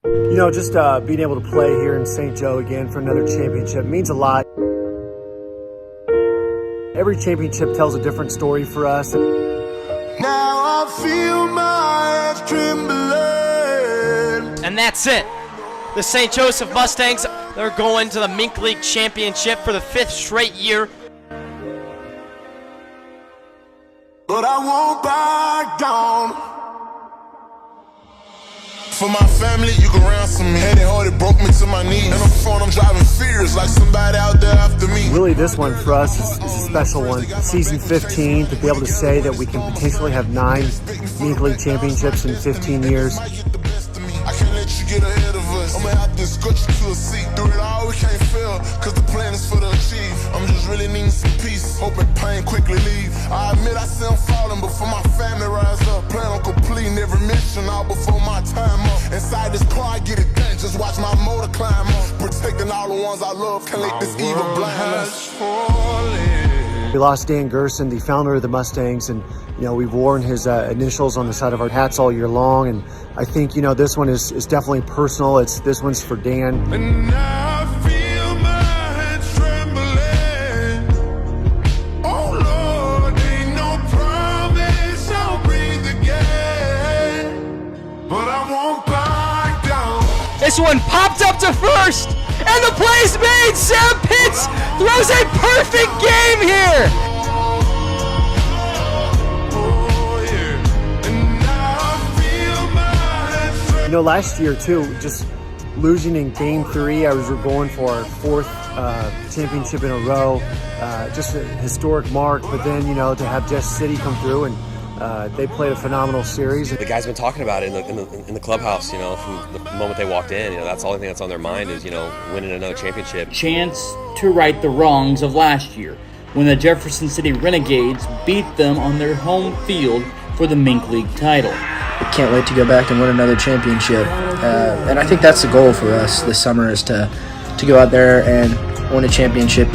You know, just being able to play here in St. Joe again for another championship means a lot. Every championship tells a different story for us. Now I feel my hands trembling. And that's it. The St. Joseph Mustangs, they're going to the MINK League Championship for the 5th straight year. But I won't back down. For my family, you can ransom me. Headed hard, it broke me to my knees. And I'm phone, I'm driving fears like somebody out there after me. Really, this one for us is a special one. Season 15, to be able to say that we can potentially have 9 MINK League championships in 15 years. I can't let you get ahead of us. I'ma have to escort you to a seat. Through it all, we can't fail, cause the plan is for the achieve. I'm just really needing some peace, hoping pain quickly leave. I admit I see I'm falling, but for my family rise up. Plan on completing every mission all before my time up. Inside this car, I get it done, just watch my motor climb up. Protecting all the ones I love, can't let this evil blind us. We lost Dan Gerson, the founder of the Mustangs, and you know, we've worn his initials on the side of our hats all year long. And I think, you know, this one is definitely personal. This one's for Dan. And now I feel my hands trembling. Oh Lord, ain't no promise I'll breathe again. But I won't back down. This one popped up to first, and the play's made. Sam Pitts throws a perfect game here. You know, last year too, just losing in Game 3, I was going for our 4th championship in a row, just a historic mark. But then, you know, to have Jess City come through and they played a phenomenal series. The guys have been talking about it in the clubhouse, you know, from the moment they walked in. You know, that's the only thing that's on their mind is, you know, winning another championship. Chance to right the wrongs of last year when the Jefferson City Renegades beat them on their home field for the MINK League title. Can't wait to go back and win another championship. And I think that's the goal for us this summer is to go out there and win a championship.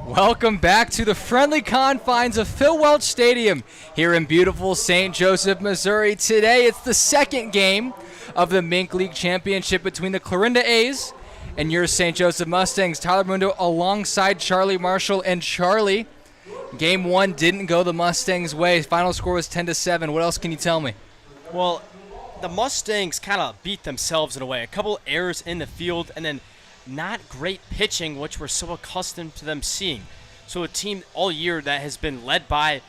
Welcome back to the friendly confines of Phil Welch Stadium here in beautiful St. Joseph, Missouri. Today it's the second game of the MINK League Championship between the Clarinda A's and your St. Joseph Mustangs. Tyler Mundo alongside Charlie Marshall. And Charlie, game one didn't go the Mustangs' way. Final score was 10-7. What else can you tell me? Well, the Mustangs kind of beat themselves in a way. A couple errors in the field and then not great pitching, which we're so accustomed to them seeing. So a team all year that has been led by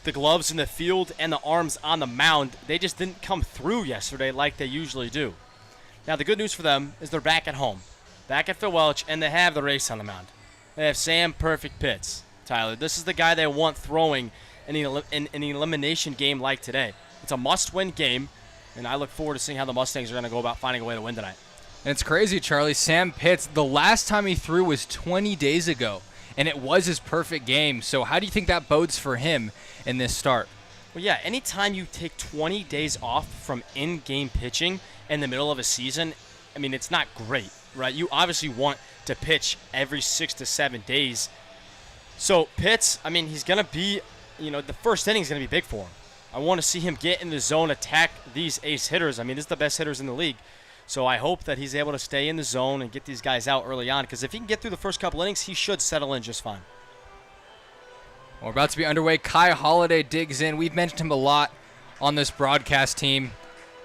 the gloves in the field and the arms on the mound, they just didn't come through yesterday like they usually do. Now the good news for them is they're back at home, back at Phil Welch, and they have the race on the mound. They have Sam Perfect Pitts. Tyler, this is the guy they want throwing in an elimination game like today. It's a must-win game, and I look forward to seeing how the Mustangs are going to go about finding a way to win tonight. And it's crazy, Charlie. Sam Pitts, the last time he threw was 20 days ago, and it was his perfect game. So how do you think that bodes for him in this start? Well, yeah, anytime you take 20 days off from in-game pitching in the middle of a season, I mean, it's not great, right? You obviously want to pitch every 6 to 7 days. So Pitts, I mean, he's going to be, the first inning is going to be big for him. I want to see him get in the zone, attack these ace hitters. I mean, this is the best hitters in the league. So I hope that he's able to stay in the zone and get these guys out early on, because if he can get through the first couple innings, he should settle in just fine. Well, we're about to be underway. Kai Holiday digs in. We've mentioned him a lot on this broadcast team,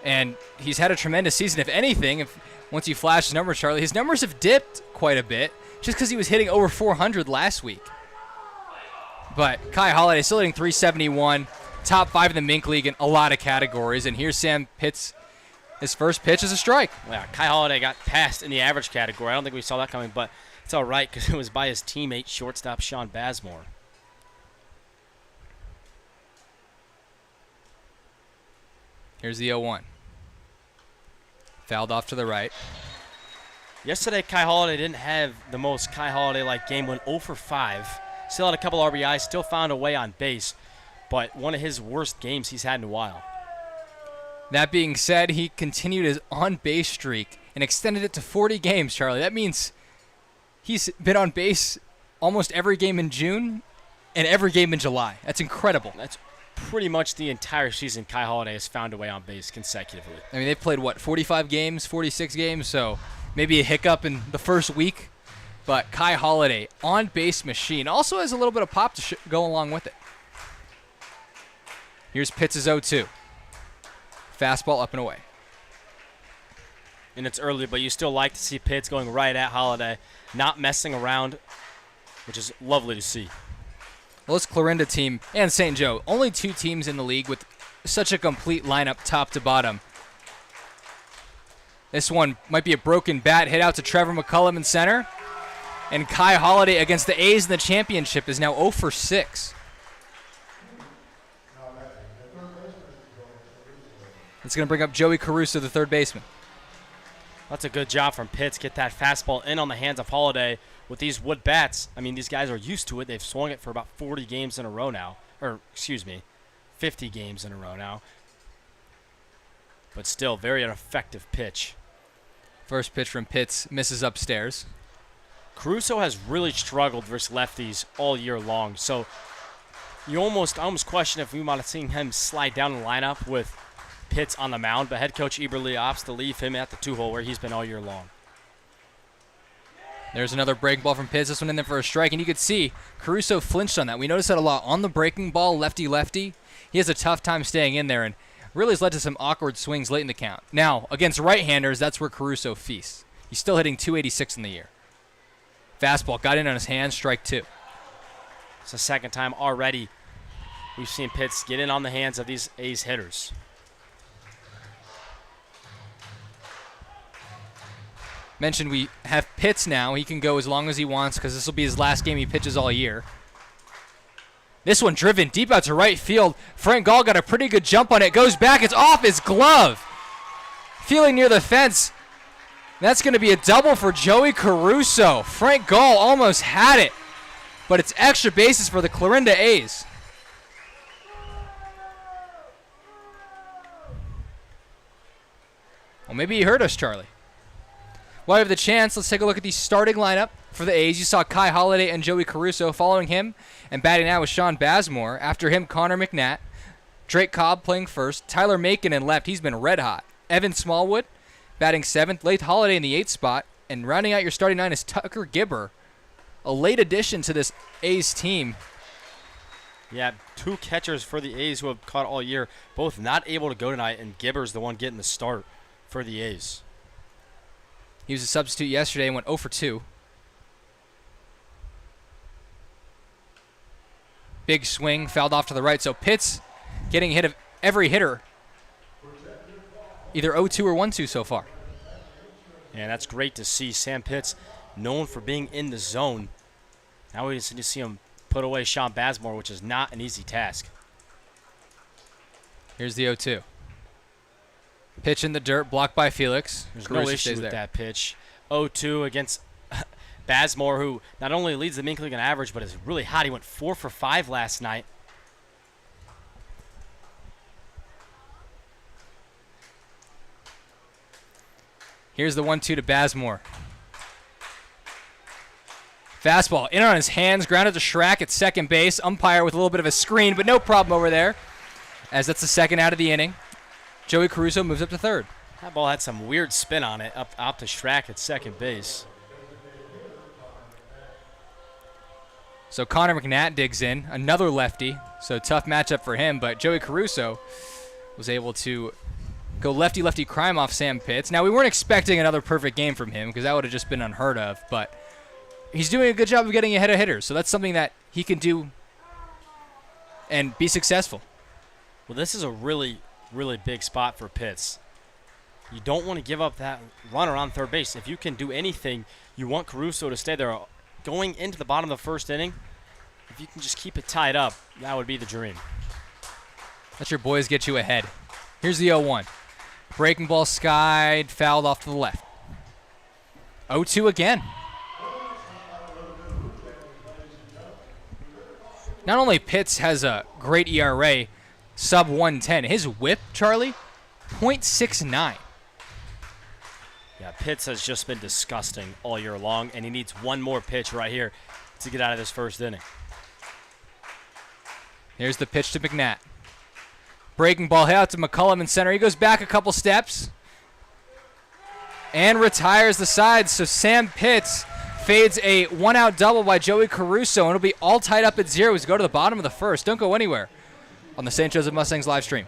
and he's had a tremendous season. If anything, once you flash his numbers, Charlie, his numbers have dipped quite a bit just because he was hitting over 400 last week. But Kai Holiday still hitting 371, top 5 in the MINK League in a lot of categories. And here's Sam Pitts. His first pitch is a strike. Yeah, Kai Holiday got passed in the average category. I don't think we saw that coming, but it's all right because it was by his teammate, shortstop Sean Bazemore. Here's the 0-1. Fouled off to the right. Yesterday, Kai Holiday didn't have the most Kai Holiday-like game. Went 0 for 5. Still had a couple RBIs. Still found a way on base. But one of his worst games he's had in a while. That being said, he continued his on-base streak and extended it to 40 games, Charlie. That means he's been on base almost every game in June and every game in July. That's incredible. That's pretty much the entire season Kai Holiday has found a way on base consecutively. I mean, they've played, 45 games, 46 games, so maybe a hiccup in the first week. But Kai Holiday, on-base machine, also has a little bit of pop to go along with it. Here's Pitts' 0-2. Fastball up and away. And it's early, but you still like to see Pitts going right at Holiday, not messing around, which is lovely to see. Well, this Clarinda team and St. Joe, only 2 teams in the league with such a complete lineup top to bottom. This one might be a broken bat hit out to Trevor McCullum in center. And Kai Holiday against the A's in the championship is now 0 for 6. It's going to bring up Joey Caruso, the third baseman. That's a good job from Pitts. Get that fastball in on the hands of Holiday with these wood bats. I mean, these guys are used to it. They've swung it for about 40 games in a row now. 50 games in a row now. But still, very effective pitch. First pitch from Pitts misses upstairs. Caruso has really struggled versus lefties all year long. So I almost question if we might have seen him slide down the lineup with Pitts on the mound, but head coach Eberle opts to leave him at the 2-hole where he's been all year long. There's another breaking ball from Pitts. This one in there for a strike, and you could see Caruso flinched on that. We noticed that a lot on the breaking ball, lefty-lefty. He has a tough time staying in there, and really has led to some awkward swings late in the count. Now, against right-handers, that's where Caruso feasts. He's still hitting .286 in the year. Fastball got in on his hands, strike 2. It's the second time already we've seen Pitts get in on the hands of these A's hitters. Mentioned we have Pitts now. He can go as long as he wants because this will be his last game he pitches all year. This one driven deep out to right field. Frank Gall got a pretty good jump on it. Goes back. It's off his glove. Feeling near the fence. That's going to be a double for Joey Caruso. Frank Gall almost had it, but it's extra bases for the Clarinda A's. Well, maybe he heard us, Charlie. While we have the chance, let's take a look at the starting lineup for the A's. You saw Kai Holiday and Joey Caruso following him, and batting now with Sean Bazemore. After him, Connor McNatt. Drake Cobb playing first. Tyler Macon in left. He's been red hot. Evan Smallwood batting 7th. Lath Holiday in the 8th spot. And rounding out your starting 9 is Tucker Gibber, a late addition to this A's team. Yeah, 2 catchers for the A's who have caught all year, both not able to go tonight, and Gibber's the one getting the start for the A's. He was a substitute yesterday and went 0 for 2. Big swing, fouled off to the right. So Pitts getting hit of every hitter. Either 0-2 or 1-2 so far. And that's great to see. Sam Pitts, known for being in the zone. Now we just need to see him put away Sean Bazemore, which is not an easy task. Here's the 0-2. Pitch in the dirt, blocked by Felix. There's Caruso no issue stays with there. that pitch. 0-2 against Bazemore, who not only leads the MINK League in average, but is really hot. He went 4 for 5 last night. Here's the 1-2 to Bazemore. Fastball in on his hands, grounded to Schrack at second base. Umpire with a little bit of a screen, but no problem over there, as that's the second out of the inning. Joey Caruso moves up to third. That ball had some weird spin on it, up to Schrack at second base. So Connor McNatt digs in, another lefty, so tough matchup for him, but Joey Caruso was able to go lefty-lefty crime off Sam Pitts. Now, we weren't expecting another perfect game from him because that would have just been unheard of, but he's doing a good job of getting ahead of hitters, so that's something that he can do and be successful. Well, this is a really, really big spot for Pitts. You don't want to give up that runner on third base. If you can do anything, you want Caruso to stay there. Going into the bottom of the first inning, if you can just keep it tied up, that would be the dream. Let your boys get you ahead. Here's the 0-1. Breaking ball skied, fouled off to the left. 0-2 again. Not only Pitts has a great ERA, sub 110. His whip, Charlie, .69. Yeah, Pitts has just been disgusting all year long, and he needs one more pitch right here to get out of this first inning. Here's the pitch to McNatt. Breaking ball hit out to McCullum in center. He goes back a couple steps and retires the side. So Sam Pitts fades a one-out double by Joey Caruso, and it'll be all tied up at 0 as we go to the bottom of the first. Don't go anywhere on the St. Joseph Mustangs live stream.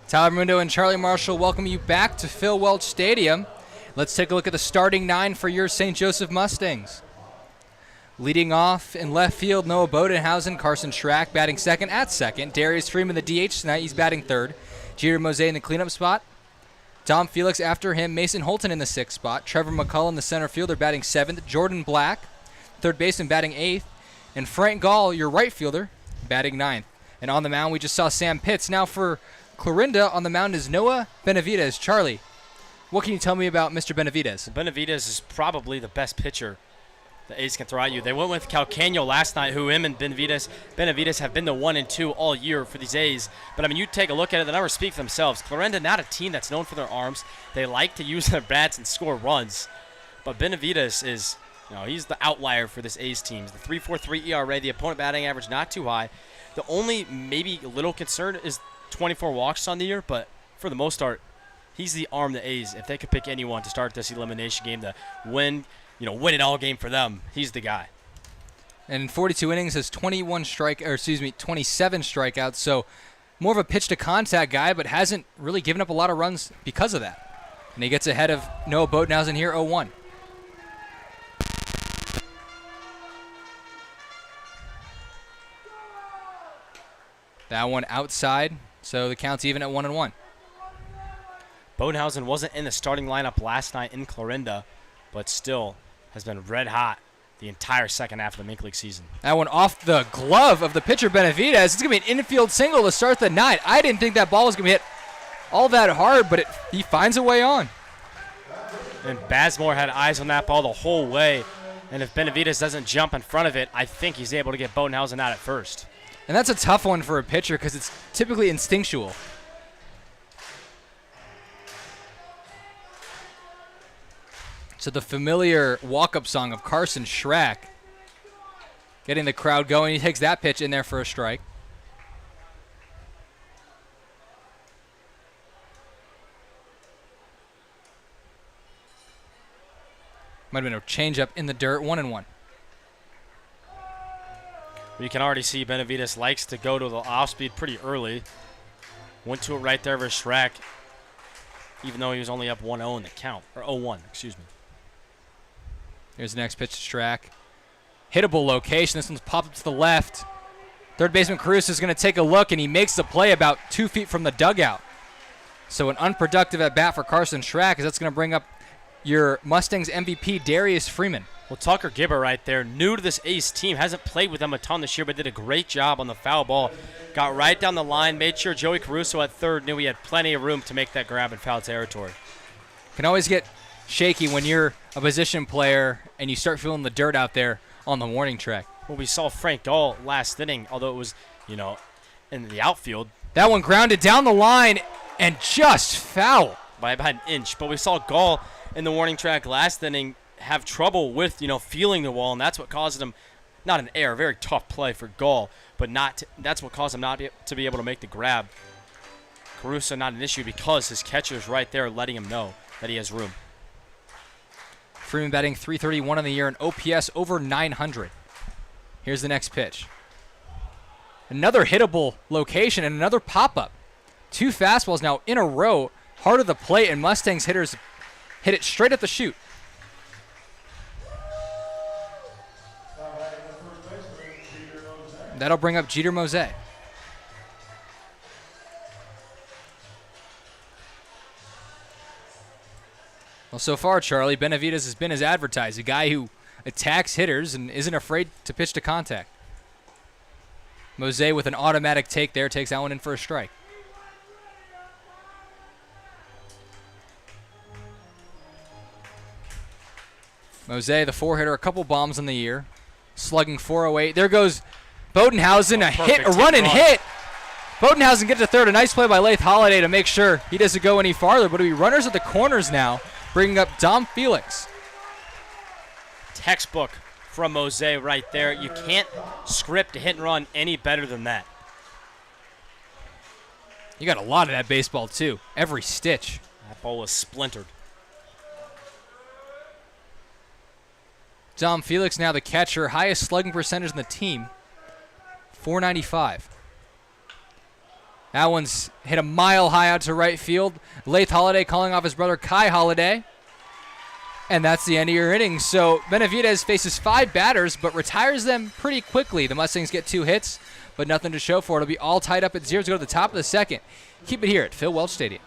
Tyler Mundo and Charlie Marshall welcome you back to Phil Welch Stadium. Let's take a look at the starting 9 for your St. Joseph Mustangs. Leading off in left field, Noah Bodenhausen, Carson Schrack batting second at second. Darius Freeman, the DH tonight, he's batting third. Jeter Mose in the cleanup spot. Tom Felix after him, Mason Holton in the 6th spot. Trevor McCullum, the center fielder, batting 7th. Jordan Black, third baseman, batting 8th. And Frank Gall, your right fielder, batting 9th. And on the mound, we just saw Sam Pitts. Now for Clarinda on the mound is Noah Benavidez. Charlie, what can you tell me about Mr. Benavidez? Benavidez is probably the best pitcher the A's can throw at you. They went with Calcaño last night, who him and Benavides have been the 1 and 2 all year for these A's. But, I mean, you take a look at it, the numbers speak for themselves. Clarinda, not a team that's known for their arms. They like to use their bats and score runs. But Benavides is, he's the outlier for this A's team. The 3.43 ERA, the opponent batting average not too high. The only maybe little concern is 24 walks on the year, but for the most part, he's the arm of the A's. If they could pick anyone to start this elimination game to win it all game for them, he's the guy. And in 42 innings has 27 strikeouts, so more of a pitch to contact guy, but hasn't really given up a lot of runs because of that. And he gets ahead of Noah Bodenhausen here, 0-1. That one outside, so the count's even at 1-1. Bodenhausen wasn't in the starting lineup last night in Clarinda, but still has been red hot the entire second half of the Mink League season. That one off the glove of the pitcher Benavides. It's going to be an infield single to start the night. I didn't think that ball was going to hit all that hard, but he finds a way on. And Bazemore had eyes on that ball the whole way. And if Benavides doesn't jump in front of it, I think he's able to get Bodenhausen out at first. And that's a tough one for a pitcher because it's typically instinctual. So the familiar walk-up song of Carson Schrack getting the crowd going. He takes that pitch in there for a strike. Might have been a changeup in the dirt, 1-1. You can already see Benavides likes to go to the off-speed pretty early. Went to it right there for Schrack, even though he was only up 1-0 in the count, or 0-1, excuse me. Here's the next pitch to Schrack. Hittable location. This one's popped up to the left. Third baseman Caruso is going to take a look, and he makes the play about 2 feet from the dugout. So an unproductive at-bat for Carson Schrack, as that's going to bring up your Mustangs MVP, Darius Freeman. Well, Tucker Gibber right there, new to this Ace team, hasn't played with them a ton this year, but did a great job on the foul ball. Got right down the line, made sure Joey Caruso at third knew he had plenty of room to make that grab in foul territory. Can always get shaky when you're a position player and you start feeling the dirt out there on the warning track. Well, we saw Frank Dahl last inning, although it was, in the outfield. That one grounded down the line and just foul. By about an inch. But we saw Gall in the warning track last inning have trouble with, feeling the wall, and that's what caused him, not an error, very tough play for Gall, but that's what caused him not to be able to make the grab. Caruso not an issue because his catcher's right there letting him know that he has room. Freeman batting .331 on the year and OPS over 900. Here's the next pitch. Another hittable location and another pop-up. 2 fastballs now in a row, hard of the plate, and Mustangs hitters hit it straight at the chute. That'll bring up Jeter Mose. Well, so far, Charlie, Benavides has been as advertised, a guy who attacks hitters and isn't afraid to pitch to contact. Mose with an automatic take there, takes that one in for a strike. Mose, the 4-hitter, a couple bombs in the year, slugging .408. There goes Bodenhausen, a run and hit. Bodenhausen gets to third. A nice play by Lath Holliday to make sure he doesn't go any farther, but it'll be runners at the corners now, bringing up Dom Felix. Textbook from Mose right there. You can't script a hit and run any better than that. You got a lot of that baseball, too. Every stitch. That ball was splintered. Dom Felix now the catcher, highest slugging percentage in the team, .495. That one's hit a mile high out to right field. Lath Holliday calling off his brother Kai Holliday. And that's the end of your innings. So Benavides faces 5 batters, but retires them pretty quickly. The Mustangs get 2 hits, but nothing to show for it. It'll be all tied up at 0 to go to the top of the second. Keep it here at Phil Welch Stadium.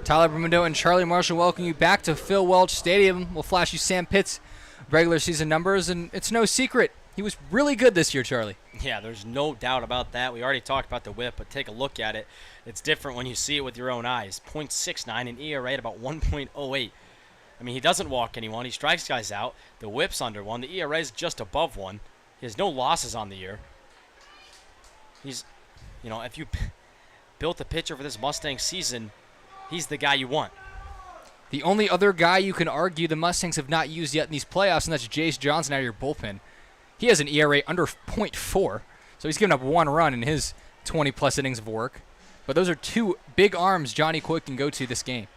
Tyler Bermudo and Charlie Marshall welcome you back to Phil Welch Stadium. We'll flash you Sam Pitt's regular season numbers, and it's no secret. He was really good this year, Charlie. Yeah, there's no doubt about that. We already talked about the whip, but take a look at it. It's different when you see it with your own eyes. .69 and ERA at about 1.08. I mean, he doesn't walk anyone. He strikes guys out. The whip's under 1. The ERA is just above 1. He has no losses on the year. He's, if you built a pitcher for this Mustang season, he's the guy you want. The only other guy you can argue the Mustangs have not used yet in these playoffs, and that's Jace Johnson out of your bullpen. He has an ERA under .4, so he's given up 1 run in his 20-plus innings of work. But those are 2 big arms Johnny Coy can go to this game.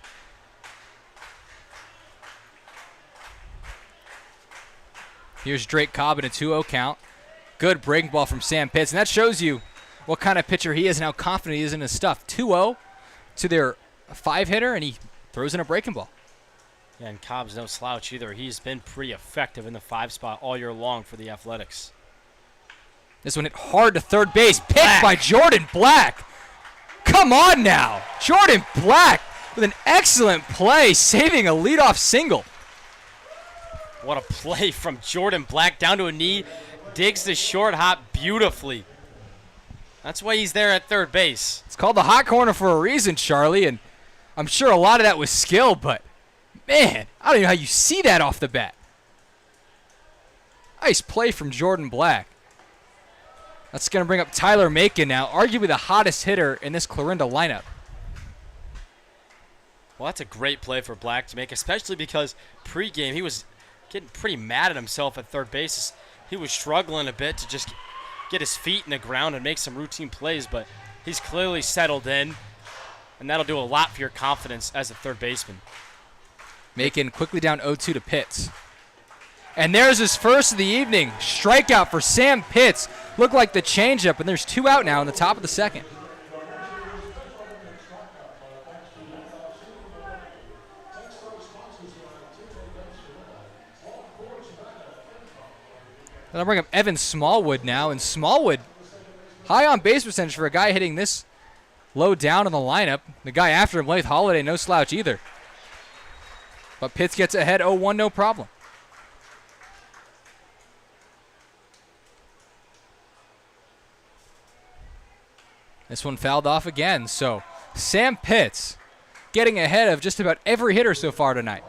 Here's Drake Cobb in a 2-0 count. Good breaking ball from Sam Pitts, and that shows you what kind of pitcher he is and how confident he is in his stuff. 2-0 to their 5-hitter, and he throws in a breaking ball. Yeah, and Cobb's no slouch either. He's been pretty effective in the 5 spot all year long for the Athletics. This one hit hard to third base. Picked by Jordan Black. Come on now. Jordan Black with an excellent play, saving a leadoff single. What a play from Jordan Black down to a knee. Digs the short hop beautifully. That's why he's there at third base. It's called the hot corner for a reason, Charlie, and I'm sure a lot of that was skill, but man, I don't even know how you see that off the bat. Nice play from Jordan Black. That's going to bring up Tyler Macon now, arguably the hottest hitter in this Clarinda lineup. Well, that's a great play for Black to make, especially because pregame he was getting pretty mad at himself at third base. He was struggling a bit to just get his feet in the ground and make some routine plays, but he's clearly settled in, and that'll do a lot for your confidence as a third baseman. Macon quickly down 0-2 to Pitts. And there's his first of the evening. Strikeout for Sam Pitts. Looked like the changeup, and there's 2 out now in the top of the second. Then I'll bring up Evan Smallwood now, and Smallwood, high on base percentage for a guy hitting this low down in the lineup. The guy after him, Laith Holiday, no slouch either. But Pitts gets ahead 0-1, no problem. This one fouled off again, so Sam Pitts getting ahead of just about every hitter so far tonight.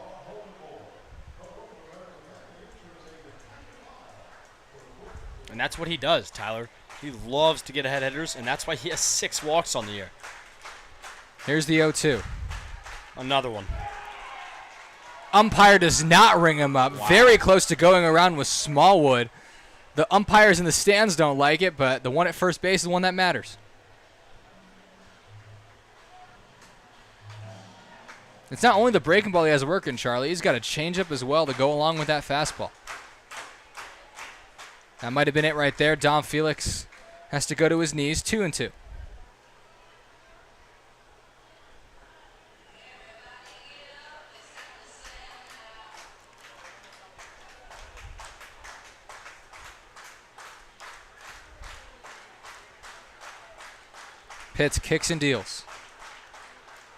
And that's what he does, Tyler. He loves to get ahead hitters, and that's why he has 6 walks on the year. Here's the 0-2. Another one. Umpire does not ring him up. Wow. Very close to going around with Smallwood. The umpires in the stands don't like it, but the one at first base is the one that matters. It's not only the breaking ball he has working, Charlie. He's got a changeup as well to go along with that fastball. That might have been it right there. Dom Felix has to go to his knees, 2-2. Pitts kicks and deals.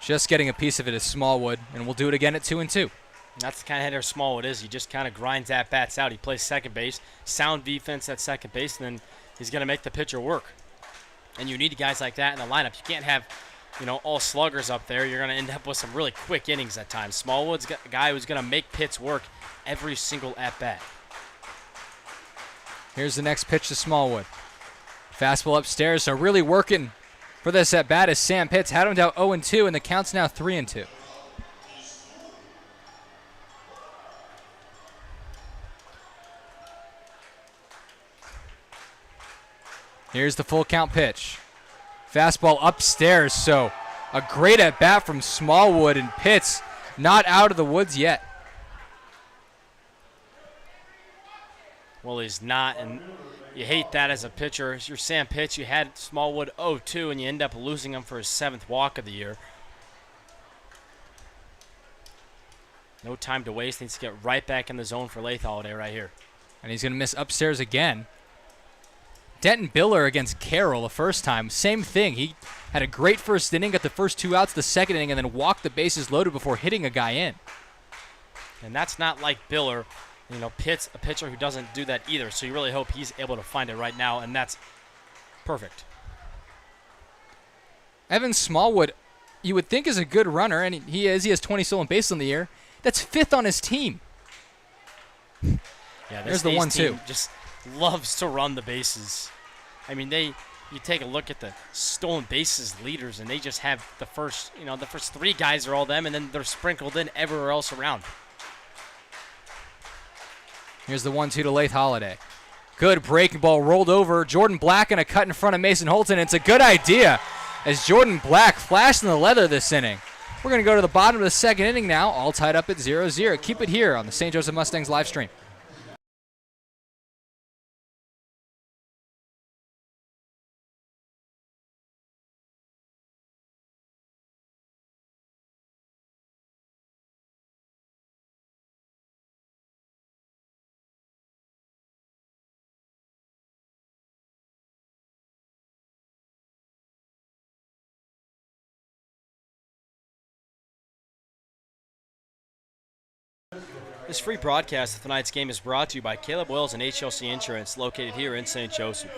Just getting a piece of it is Smallwood, and we'll do it again at 2-2. That's the kind of hitter Smallwood is. He just kind of grinds at-bats out. He plays second base, sound defense at second base, and then he's going to make the pitcher work. And you need guys like that in the lineup. You can't have, all sluggers up there. You're going to end up with some really quick innings at times. Smallwood's a guy who's going to make Pitts work every single at-bat. Here's the next pitch to Smallwood. Fastball upstairs, so really working for this at-bat is Sam Pitts. Had him down 0-2, and the count's now 3-2. Here's the full count pitch. Fastball upstairs, so a great at-bat from Smallwood, and Pitts not out of the woods yet. Well, he's not, and you hate that as a pitcher. As your Sam Pitts, you had Smallwood 0-2, and you end up losing him for his 7th walk of the year. No time to waste. Needs to get right back in the zone for Laith Holiday right here. And he's going to miss upstairs again. Denton Biller against Carroll the first time. Same thing. He had a great first inning, got the first 2 outs the second inning, and then walked the bases loaded before hitting a guy in. And that's not like Biller. Pitt's a pitcher who doesn't do that either, so you really hope he's able to find it right now, and that's perfect. Evan Smallwood, you would think is a good runner, and he is. He has 20 stolen bases on the year. That's 5th on his team. Yeah, there's the 1-2. Just loves to run the bases. I mean, you take a look at the stolen bases leaders, and they just have the first 3 guys are all them, and then they're sprinkled in everywhere else around. Here's the 1-2 to Lath Holiday. Good breaking ball rolled over. Jordan Black and a cut in front of Mason Holton. It's a good idea as Jordan Black flashed in the leather this inning. We're going to go to the bottom of the second inning now, all tied up at 0-0. Keep it here on the St. Joseph Mustangs live stream. This free broadcast of tonight's game is brought to you by Caleb Wells and HLC Insurance, located here in St. Joseph.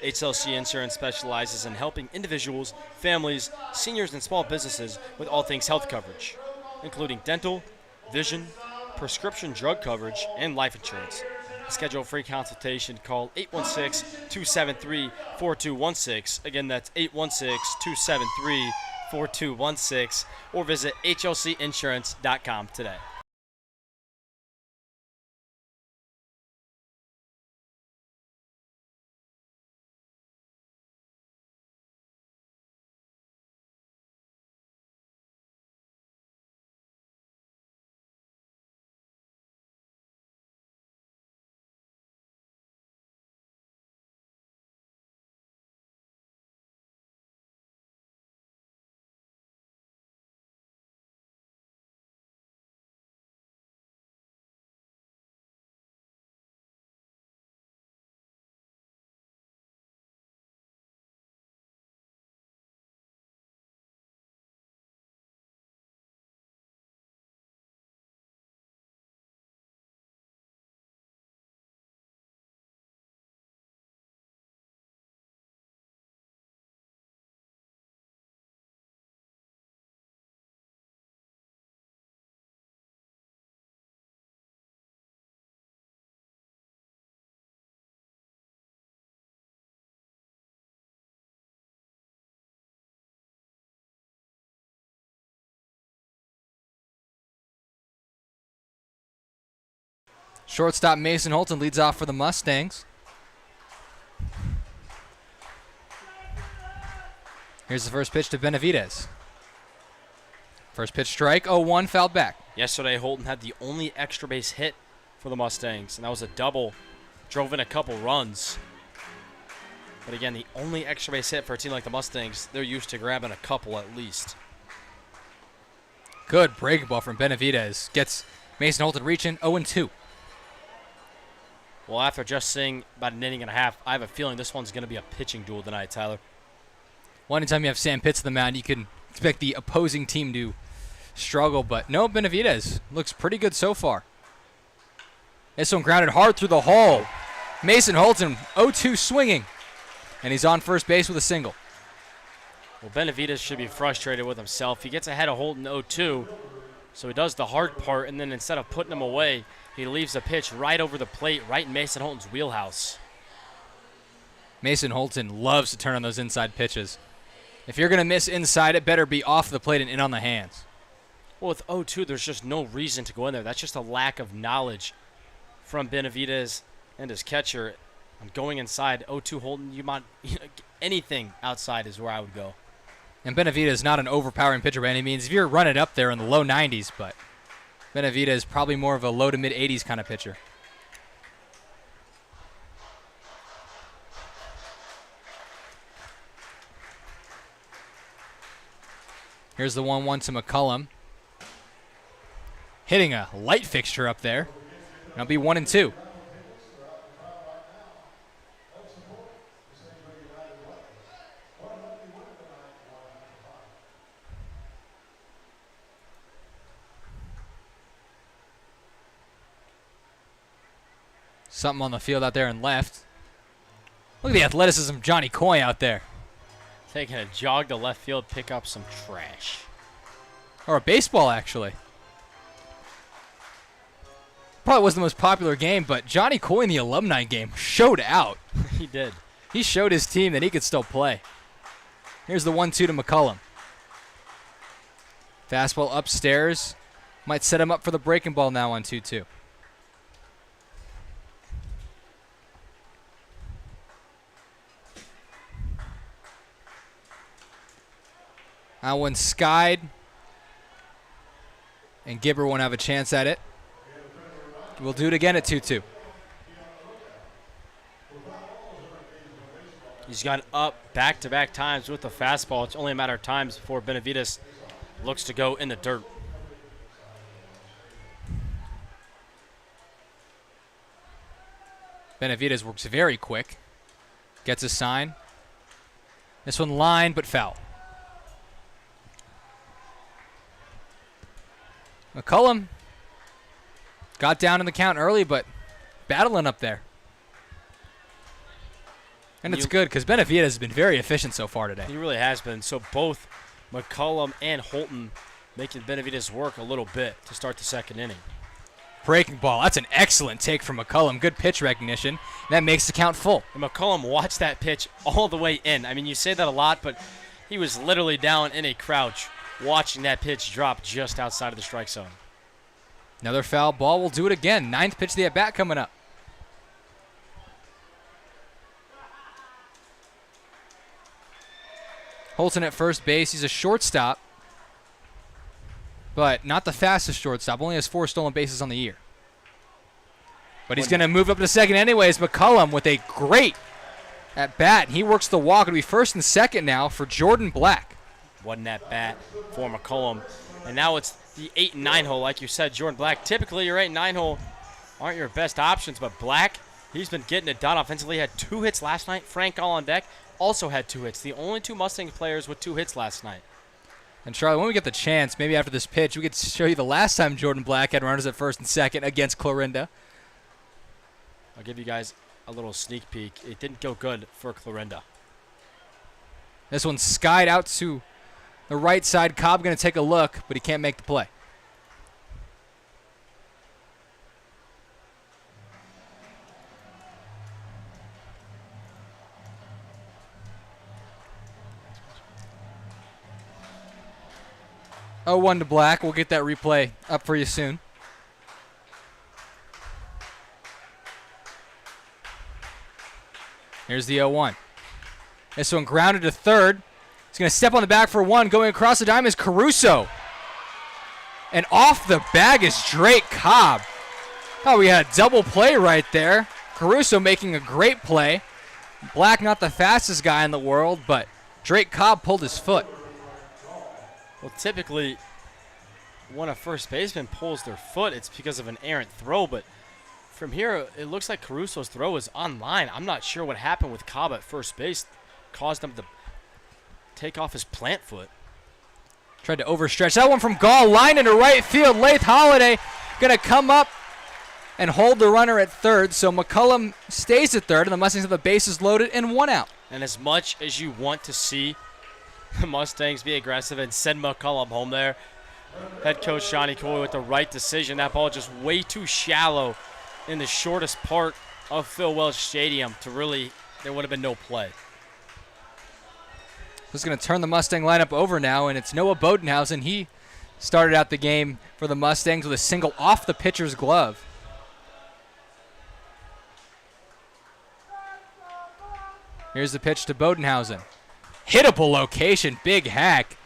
HLC Insurance specializes in helping individuals, families, seniors, and small businesses with all things health coverage, including dental, vision, prescription drug coverage, and life insurance. To schedule a free consultation, call 816-273-4216. Again, that's 816-273-4216, or visit hlcinsurance.com today. Shortstop Mason Holton leads off for the Mustangs. Here's the first pitch to Benavidez. First pitch strike, 0-1, fouled back. Yesterday, Holton had the only extra base hit for the Mustangs, and that was a double. Drove in a couple runs. But again, the only extra base hit for a team like the Mustangs, they're used to grabbing a couple at least. Good breaking ball from Benavidez. Gets Mason Holton reaching, 0-2. Well, after just seeing about an inning and a half, I have a feeling this one's going to be a pitching duel tonight, Tyler. Well, anytime you have Sam Pitts on the mound, you can expect the opposing team to struggle. But no, Benavidez looks pretty good so far. This one grounded hard through the hole. Mason Holton, 0-2 swinging. And he's on first base with a single. Well, Benavidez should be frustrated with himself. He gets ahead of Holton 0-2, so he does the hard part, and then instead of putting him away, he leaves a pitch right over the plate, right in Mason Holton's wheelhouse. Mason Holton loves to turn on those inside pitches. If you're going to miss inside, it better be off the plate and in on the hands. Well, with 0-2, there's just no reason to go in there. That's just a lack of knowledge from Benavidez and his catcher. I'm going inside. 0-2 Holton, anything outside is where I would go. And Benavidez is not an overpowering pitcher by any means. If you're running up there in the low 90s, but Benavidez is probably more of a low to mid 80s kind of pitcher. Here's the 1-1 to McCullum. Hitting a light fixture up there. That'll be 1-2. Something on the field out there in left. Look at the athleticism of Johnny Coy out there. Taking a jog to left field, pick up some trash. Or a baseball, actually. Probably wasn't the most popular game, but Johnny Coy in the alumni game showed out. He did. He showed his team that he could still play. Here's the 1-2 to McCullum. Fastball upstairs. Might set him up for the breaking ball now on 2-2. That one skied. And Gibber won't have a chance at it. We'll do it again at 2-2. He's gone up back-to-back times with the fastball. It's only a matter of times before Benavides looks to go in the dirt. Benavides works very quick. Gets a sign. This one lined but foul. McCullum got down in the count early, but battling up there. And it's good because Benavides has been very efficient so far today. He really has been. So both McCullum and Holton making Benavides work a little bit to start the second inning. Breaking ball. That's an excellent take from McCullum. Good pitch recognition. That makes the count full. And McCullum watched that pitch all the way in. I mean, you say that a lot, but he was literally down in a crouch watching that pitch drop just outside of the strike zone. Another foul ball. We'll do it again. 9th pitch of the at-bat coming up. Holton at first base. He's a shortstop, but not the fastest shortstop. Only has 4 stolen bases on the year. But he's going to move up to second anyways. McCullum with a great at-bat. He works the walk. It'll be first and second now for Jordan Black. Wasn't that bat for McCullum. And now it's the 8 and 9 hole. Like you said, Jordan Black, typically your 8 and 9 hole aren't your best options, but Black, he's been getting it done offensively. He had 2 hits last night. Frank all on deck also had 2 hits. The only 2 Mustangs players with 2 hits last night. And Charlie, when we get the chance, maybe after this pitch, we could show you the last time Jordan Black had runners at first and second against Clarinda. I'll give you guys a little sneak peek. It didn't go good for Clarinda. This one skied out to the right side. Cobb going to take a look, but he can't make the play. Oh, 1 to Black. We'll get that replay up for you soon. Here's the 0-1. This one grounded to third. He's going to step on the bag for 1. Going across the dime is Caruso. And off the bag is Drake Cobb. Oh, we had a double play right there. Caruso making a great play. Black not the fastest guy in the world, but Drake Cobb pulled his foot. Well, typically, when a first baseman pulls their foot, it's because of an errant throw, but from here, it looks like Caruso's throw is on line. I'm not sure what happened with Cobb at first base. Caused him to take off his plant foot. Tried to overstretch. That one from Gall, line into right field. Lath Holiday going to come up and hold the runner at third. So McCullum stays at third, and the Mustangs have the bases loaded and 1 out. And as much as you want to see the Mustangs be aggressive and send McCullum home there, head coach Johnny Coy with the right decision. That ball just way too shallow in the shortest part of Phil Welch Stadium to really, there would have been no play. This is going to turn the Mustang lineup over now, and it's Noah Bodenhausen. He started out the game for the Mustangs with a single off the pitcher's glove. Here's the pitch to Bodenhausen. Hittable location, big hack,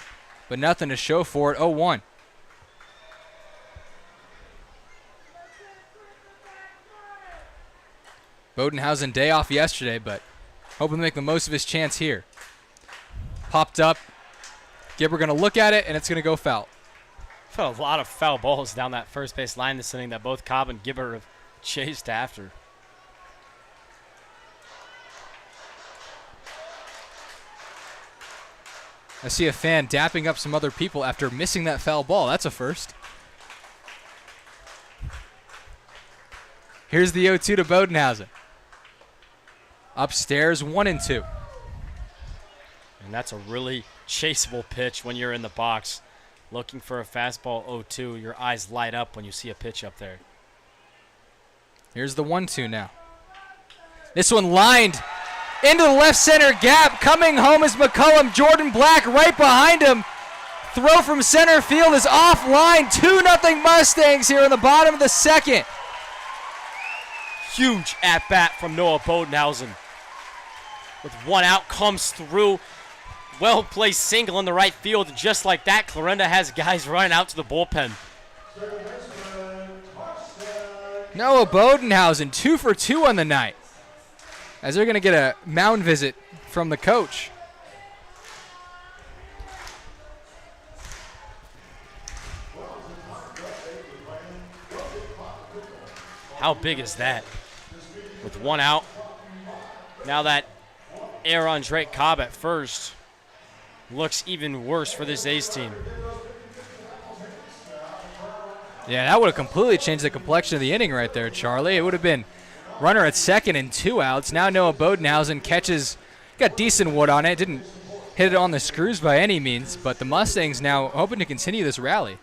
but nothing to show for it. 0-1. Bodenhausen day off yesterday, but hoping to make the most of his chance here. Popped up. Gibber going to look at it, and it's going to go foul. Felt a lot of foul balls down that first base line this inning that both Cobb and Gibber have chased after. I see a fan dapping up some other people after missing that foul ball. That's a first. Here's the 0-2 to Bodenhausen. Upstairs, 1-2. And that's a really chaseable pitch when you're in the box. Looking for a fastball 0-2, your eyes light up when you see a pitch up there. Here's the 1-2 now. This one lined into the left center gap. Coming home is McCullum. Jordan Black right behind him. Throw from center field is offline. 2-0 Mustangs here in the bottom of the second. Huge at-bat from Noah Bodenhausen. With one out, comes through. Well-placed single in the right field. And just like that, Clarinda has guys running out to the bullpen. Noah Bodenhausen, 2 for 2 on the night, as they're going to get a mound visit from the coach. How big is that? With one out. Now that error on Drake Cobb at first looks even worse for this A's team. Yeah, that would have completely changed the complexion of the inning right there, Charlie. It would have been runner at second and 2 outs. Now Noah Bodenhausen catches, got decent wood on it. Didn't hit it on the screws by any means, but the Mustangs now hoping to continue this rally.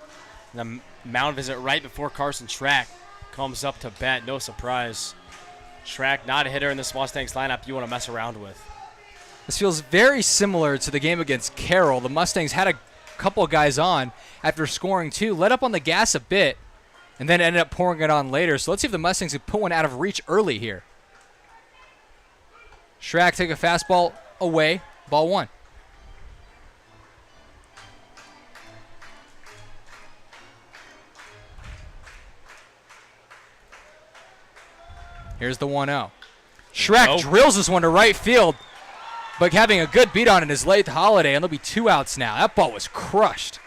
The mound visit right before Carson Schrack comes up to bat. No surprise. Schrack, not a hitter in this Mustangs lineup you want to mess around with. This feels very similar to the game against Carroll. The Mustangs had a couple of guys on after scoring 2, let up on the gas a bit, and then ended up pouring it on later. So let's see if the Mustangs can put one out of reach early here. Schrack take a fastball away, ball 1. Here's the 1-0. Schrack drills this one to right field, but having a good beat on it is late Holiday, and there'll be 2 outs now. That ball was crushed.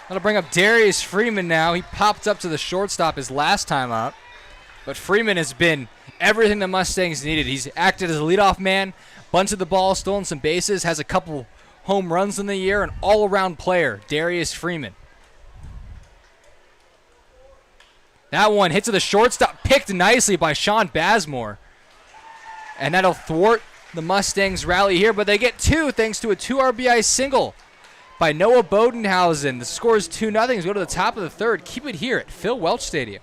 That'll bring up Darius Freeman now. He popped up to the shortstop his last time up, but Freeman has been everything the Mustangs needed. He's acted as a leadoff man, bunted the ball, stolen some bases, has a couple home runs in the year, an all-around player, Darius Freeman. That one hit to the shortstop, picked nicely by Sean Bazemore. And that'll thwart the Mustangs' rally here, but they get 2 thanks to a 2 RBI single by Noah Bodenhausen. The score is 2-0. Go to the top of the third. Keep it here at Phil Welch Stadium.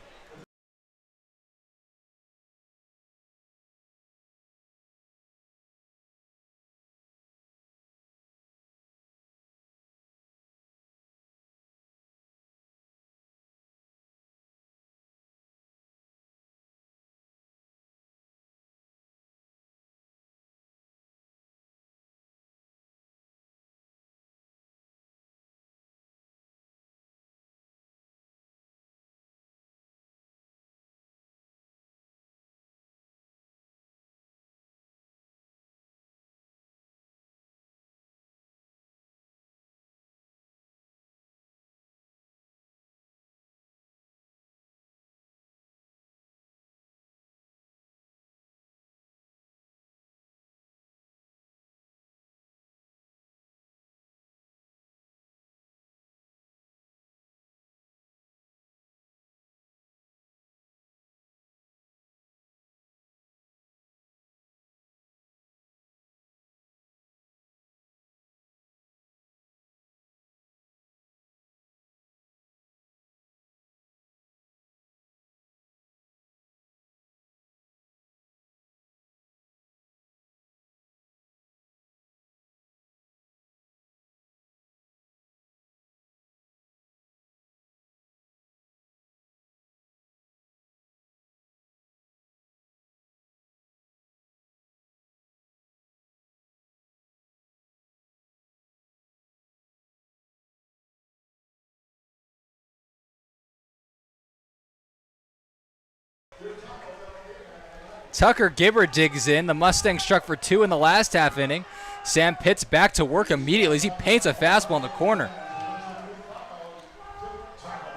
Tucker Gibber digs in. The Mustangs struck for 2 in the last half inning. Sam Pitts back to work immediately as he paints a fastball in the corner.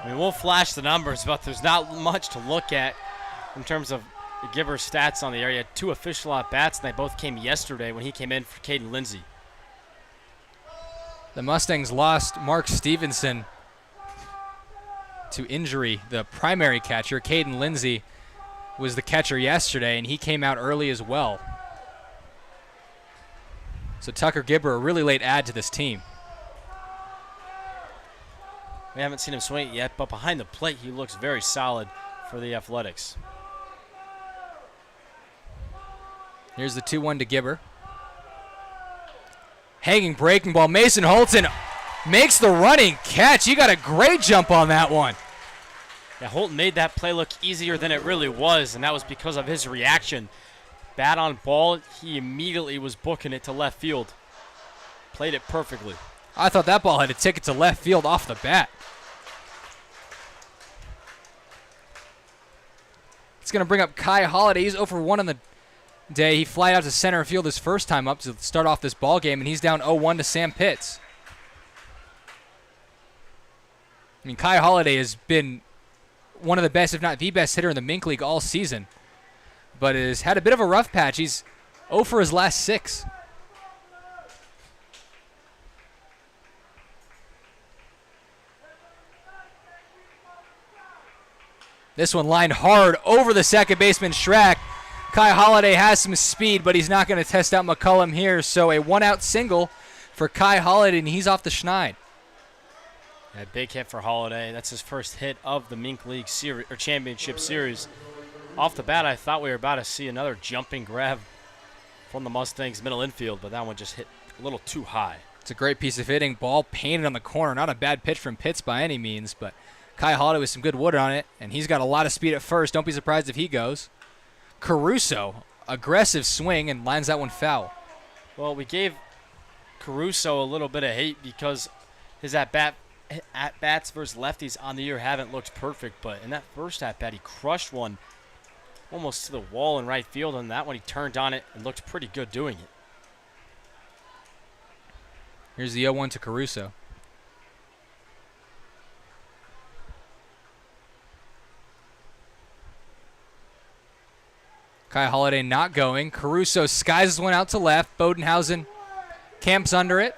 I mean, we'll flash the numbers, but there's not much to look at in terms of Gibber's stats on the area. 2 official at-bats, and they both came yesterday when he came in for Caden Lindsay. The Mustangs lost Mark Stevenson to injury. The primary catcher, Caden Lindsay, was the catcher yesterday, and he came out early as well. So Tucker Gibber, a really late add to this team. We haven't seen him swing it yet, but behind the plate, he looks very solid for the Athletics. Here's the 2-1 to Gibber. Hanging breaking ball. Mason Holton makes the running catch. He got a great jump on that one. Yeah, Holton made that play look easier than it really was, and that was because of his reaction. Bat on ball, he immediately was booking it to left field. Played it perfectly. I thought that ball had a ticket to left field off the bat. It's going to bring up Kai Holiday. He's 0 for 1 on the day. He flied out to center field his first time up to start off this ball game, and he's down 0-1 to Sam Pitts. I mean, Kai Holiday has been one of the best, if not the best hitter in the MINK League all season, but has had a bit of a rough patch. He's 0 for his last 6. This one lined hard over the second baseman Schrack. Kai Holiday has some speed, but he's not going to test out McCullum here. So a 1-out single for Kai Holiday, and he's off the schneid. Yeah, big hit for Holiday. That's his first hit of the MINK League series or championship series. Off the bat, I thought we were about to see another jumping grab from the Mustangs middle infield, but that one just hit a little too high. It's a great piece of hitting. Ball painted on the corner. Not a bad pitch from Pitts by any means, but Kai Holiday with some good wood on it, and he's got a lot of speed at first. Don't be surprised if he goes. Caruso, aggressive swing, and lines that one foul. Well, we gave Caruso a little bit of hate because his at-bats versus lefties on the year haven't looked perfect, but in that first at-bat, he crushed one almost to the wall in right field, and that one he turned on it and looked pretty good doing it. Here's the 0-1 to Caruso. Kai Holiday not going. Caruso skies one out to left. Bodenhausen camps under it.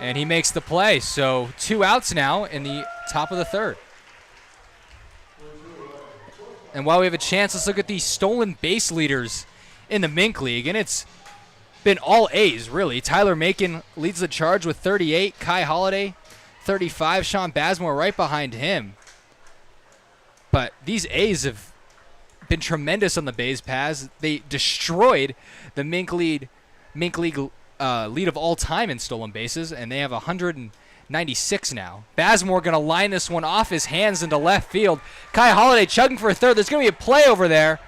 And he makes the play. So 2 outs now in the top of the third. And while we have a chance, let's look at the stolen base leaders in the MINK League. And it's been all A's, really. Tyler Macon leads the charge with 38. Kai Holiday, 35. Sean Bazemore right behind him. But these A's have been tremendous on the base paths. They destroyed the MINK League lead of all time in stolen bases, and they have 196 now. Bazemore going to line this one off his hands into left field. Kai Holiday chugging for a third. There's going to be a play over there.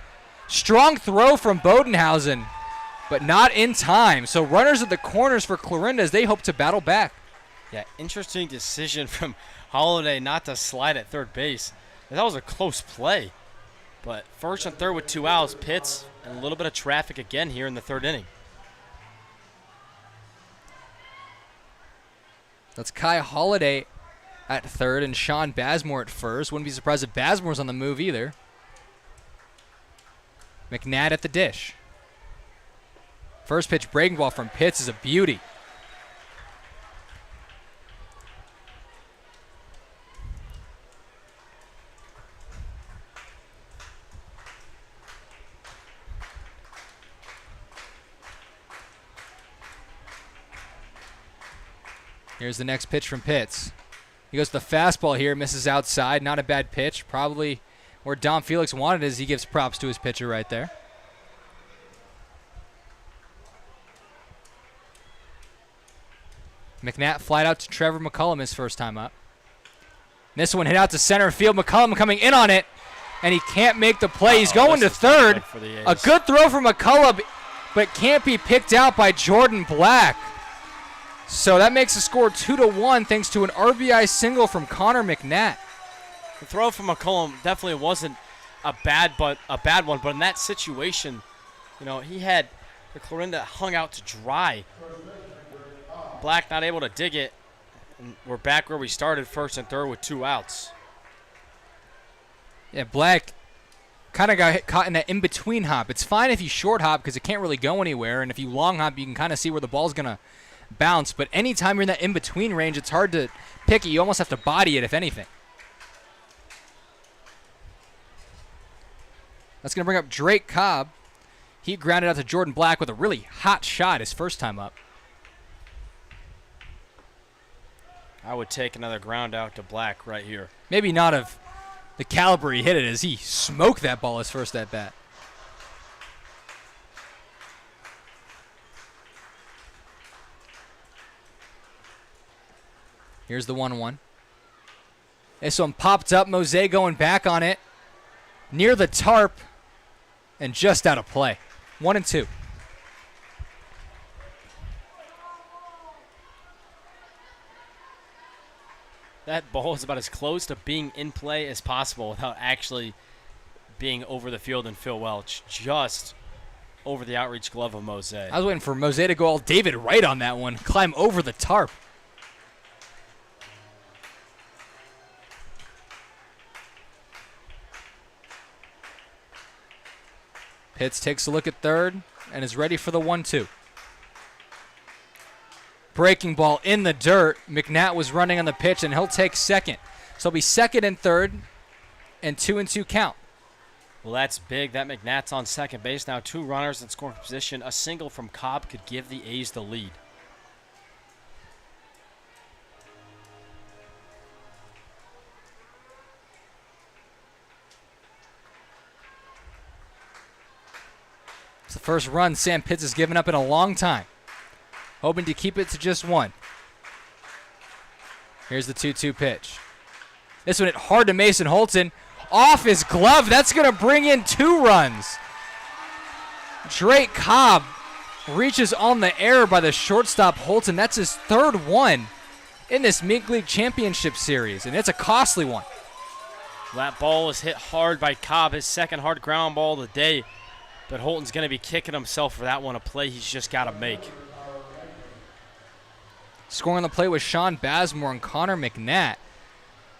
Strong throw from Bodenhausen, but not in time. So runners at the corners for Clarinda as they hope to battle back. Yeah, interesting decision from Holiday not to slide at third base. That was a close play. But first and third with 2 outs, Pitts, and a little bit of traffic again here in the third inning. That's Kai Holiday at third and Sean Bazemore at first. Wouldn't be surprised if Bazemore's on the move either. McNatt at the dish. First pitch breaking ball from Pitts is a beauty. Here's the next pitch from Pitts. He goes to the fastball here, misses outside. Not a bad pitch. Probably where Dom Felix wanted as he gives props to his pitcher right there. McNatt flied out to Trevor McCullum his first time up. This one hit out to center field. McCullum coming in on it, and he can't make the play. He's going to third. A good throw from McCullum, but can't be picked out by Jordan Black. So that makes the score 2-1 thanks to an RBI single from Connor McNatt. The throw from McCullum definitely wasn't a bad one, but in that situation, he had the Clarinda hung out to dry. Black not able to dig it, and we're back where we started, first and third with 2 outs. Yeah, Black kind of got caught in that in-between hop. It's fine if you short hop because it can't really go anywhere, and if you long hop, you can kind of see where the ball's going to bounce. But anytime you're in that in-between range, it's hard to pick it. You almost have to body it, if anything. That's going to bring up Drake Cobb. He grounded out to Jordan Black with a really hot shot his first time up. I would take another ground out to Black right here. Maybe not of the caliber he hit it as he smoked that ball his first at bat. Here's the 1-1. This one popped up. Mose going back on it. Near the tarp. And just out of play. 1-2. That ball is about as close to being in play as possible without actually being over the field and Phil Welch. Just over the outreach glove of Mose. I was waiting for Mose to go all David Wright on that one. Climb over the tarp. Pitts takes a look at third and is ready for the 1-2. Breaking ball in the dirt. McNatt was running on the pitch, and he'll take second. So it'll be second and third, and 2-2 count. Well, that's big. That McNatt's on second base now. 2 runners in scoring position. A single from Cobb could give the A's the lead. It's the first run Sam Pitts has given up in a long time. Hoping to keep it to just 1. Here's the 2-2 pitch. This one hit hard to Mason Holton. Off his glove. That's going to bring in 2 runs. Drake Cobb reaches on the air by the shortstop Holton. That's his 3rd one in this Mink League Championship Series, and it's a costly one. That ball was hit hard by Cobb, his 2nd hard ground ball of the day. But Holton's going to be kicking himself for that one, a play he's just got to make. Scoring on the play was Sean Bazemore and Connor McNatt.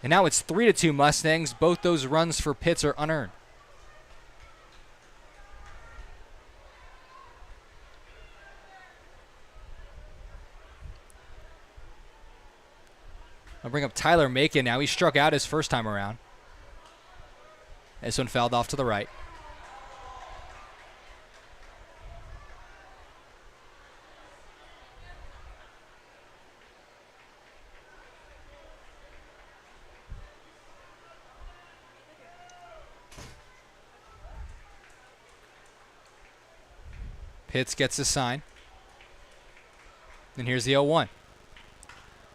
And now it's 3-2 Mustangs. Both those runs for Pitts are unearned. I'll bring up Tyler Macon now. He struck out his first time around. This one fouled off to the right. Pitts gets a sign. And here's the 0-1.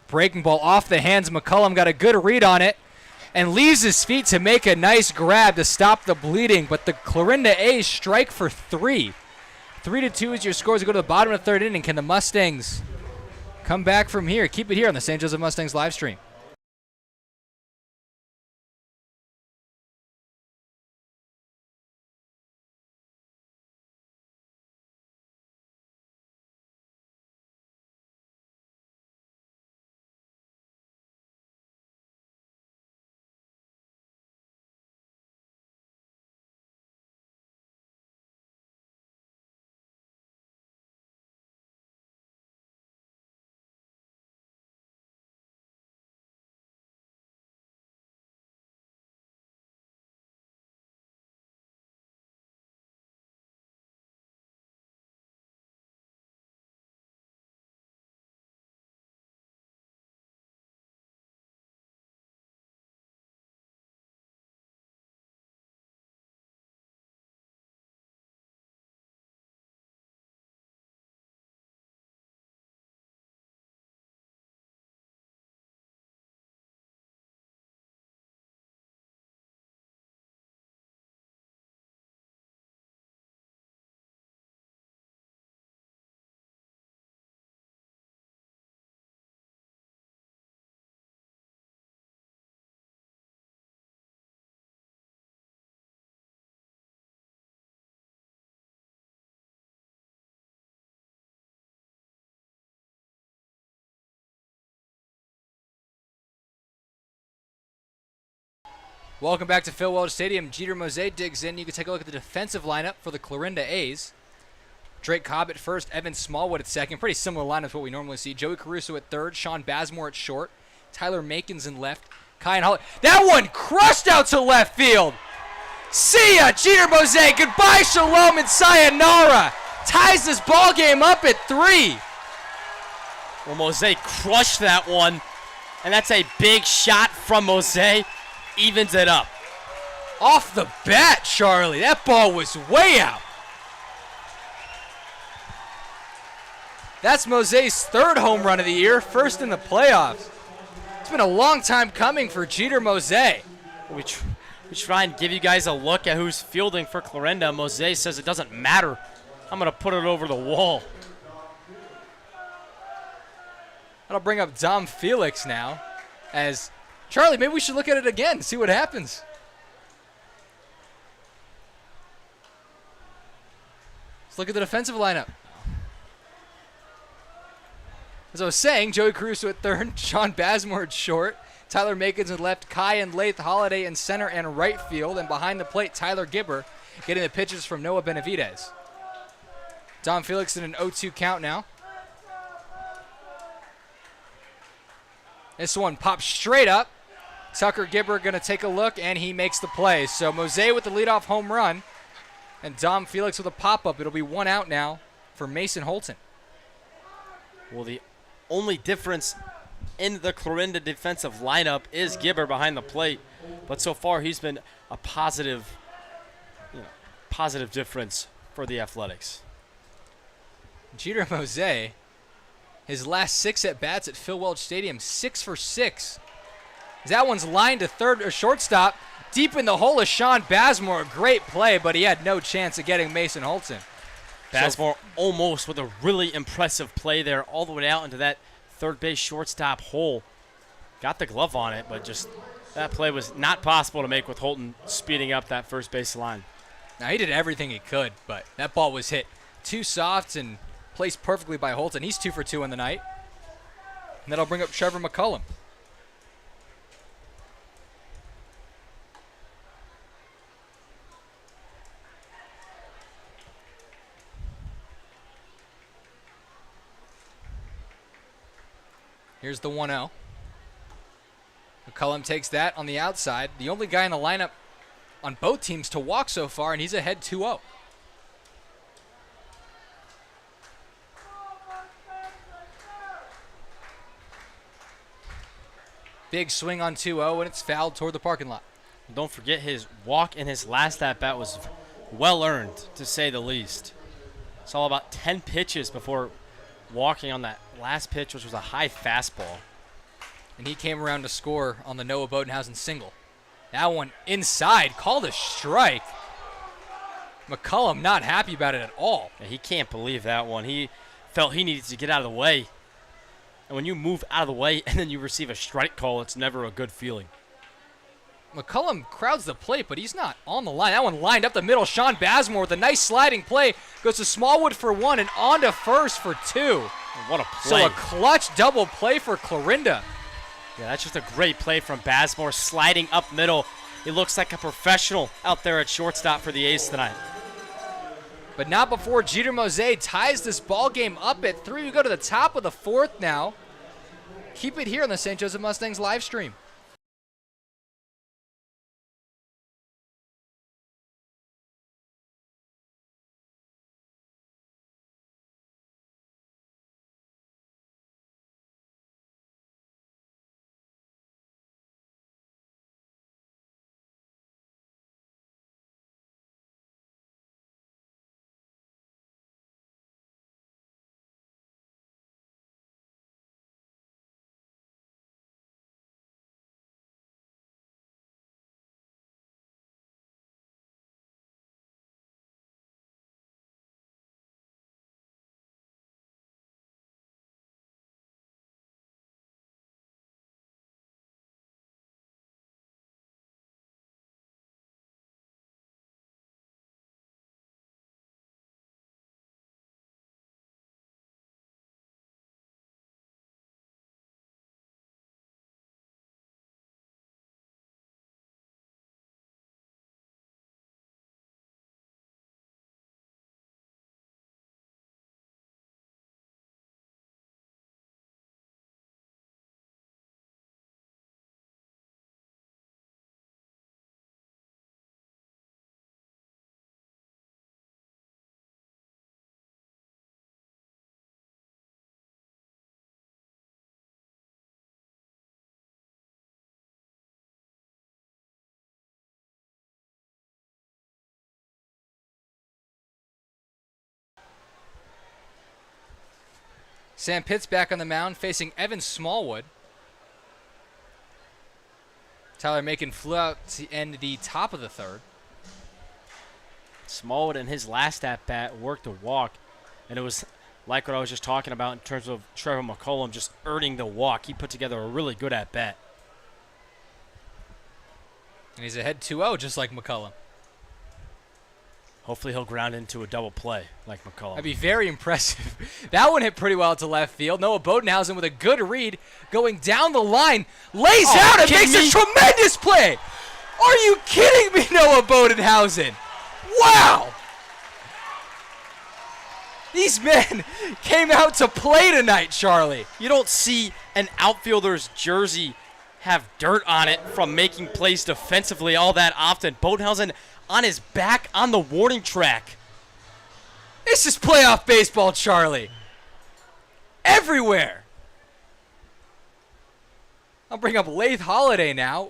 Breaking ball off the hands. McCullum got a good read on it and leaves his feet to make a nice grab to stop the bleeding. But the Clarinda A's strike for 3. 3-2 is your scores to go to the bottom of the 3rd inning. Can the Mustangs come back from here? Keep it here on the St. Joseph Mustangs live stream. Welcome back to Phil Welch Stadium. Jeter Mose digs in. You can take a look at the defensive lineup for the Clarinda A's. Drake Cobb at first, Evan Smallwood at second. Pretty similar lineup to what we normally see. Joey Caruso at third, Sean Bazemore at short, Tyler Makins in left, Kai and Holly. That one crushed out to left field. See ya, Jeter Mose. Goodbye, shalom, and sayonara. Ties this ball game up at 3. Well, Mose crushed that one, and that's a big shot from Mose. Evens it up. Off the bat, Charlie. That ball was way out. That's Mose's 3rd home run of the year, first in the playoffs. It's been a long time coming for Jeter Mose. We try and give you guys a look at who's fielding for Clarinda. Mose says it doesn't matter. I'm going to put it over the wall. That'll bring up Dom Felix now. As Charlie, maybe we should look at it again, see what happens. Let's look at the defensive lineup. As I was saying, Joey Caruso at third, Sean Bazemore at short, Tyler Makins at left, Kai and Lath Holiday in center and right field, and behind the plate, Tyler Gibber getting the pitches from Noah Benavidez. Dom Felix in an 0-2 count now. This one pops straight up. Tucker Gibber going to take a look, and he makes the play. So Mose with the leadoff home run, and Dom Felix with a pop-up. It'll be 1 out now for Mason Holton. Well, the only difference in the Clarinda defensive lineup is Gibber behind the plate, but so far he's been a positive difference for the Athletics. Jeter Mose, his last 6 at-bats at Phil Welch Stadium, 6 for 6. That one's lined to third or shortstop. Deep in the hole is Sean Bazemore. A great play, but he had no chance of getting Mason Holton. Bazemore almost with a really impressive play there all the way out into that third base shortstop hole. Got the glove on it, but just that play was not possible to make with Holton speeding up that first base line. Now, he did everything he could, but that ball was hit too soft and placed perfectly by Holton. He's 2 for 2 on the night. And that'll bring up Trevor McCullum. Here's the 1-0. McCullum takes that on the outside. The only guy in the lineup on both teams to walk so far, and he's ahead 2-0. Big swing on 2-0, and it's fouled toward the parking lot. Don't forget his walk in his last at-bat was well earned, to say the least. Saw about 10 pitches before walking on that last pitch, which was a high fastball. And he came around to score on the Noah Bodenhausen single. That one inside, called a strike. McCullum not happy about it at all. Yeah, he can't believe that one. He felt he needed to get out of the way. And when you move out of the way and then you receive a strike call, it's never a good feeling. McCullum crowds the plate, but he's not on the line. That one lined up the middle. Sean Bazemore with a nice sliding play. Goes to Smallwood for 1 and on to first for 2. What a play. So a clutch double play for Clarinda. Yeah, that's just a great play from Bazemore, sliding up middle. He looks like a professional out there at shortstop for the A's tonight. But not before Jeter Mose ties this ball game up at 3. We go to the top of the 4th now. Keep it here on the St. Joseph Mustangs live stream. Sam Pitt's back on the mound facing Evan Smallwood. Tyler Macon flew out to end the top of the third. Smallwood in his last at-bat worked a walk, and it was like what I was just talking about in terms of Trevor McCollum just earning the walk. He put together a really good at-bat. And he's ahead 2-0 just like McCullum. Hopefully he'll ground into a double play like McCollum. That'd be very impressive. That one hit pretty well to left field. Noah Bodenhausen with a good read going down the line. Lays out and makes a tremendous play. Are you kidding me, Noah Bodenhausen? Wow. These men came out to play tonight, Charlie. You don't see an outfielder's jersey have dirt on it from making plays defensively all that often. Bodenhausen on his back on the warning track. This is playoff baseball, Charlie. Everywhere. I'll bring up Lath Holiday now.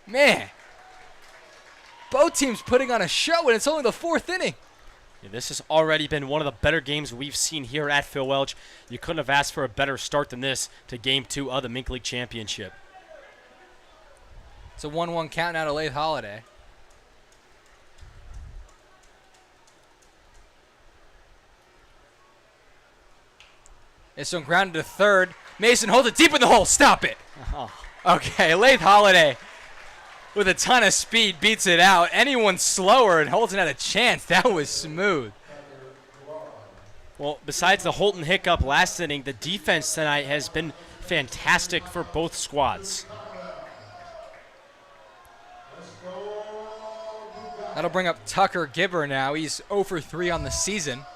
Man. Both teams putting on a show, and it's only the fourth inning. Yeah, this has already been one of the better games we've seen here at Phil Welch. You couldn't have asked for a better start than this to Game 2 of the MINK League Championship. It's a 1-1 count now to Lath Holiday. This one grounded to third. Mason holds it deep in the hole. Stop it. Oh. Okay, Lath Holiday with a ton of speed beats it out. Anyone slower and Holton had a chance. That was smooth. Well, besides the Holton hiccup last inning, the defense tonight has been fantastic for both squads. That'll bring up Tucker Gibber now. He's 0 for 3 on the season.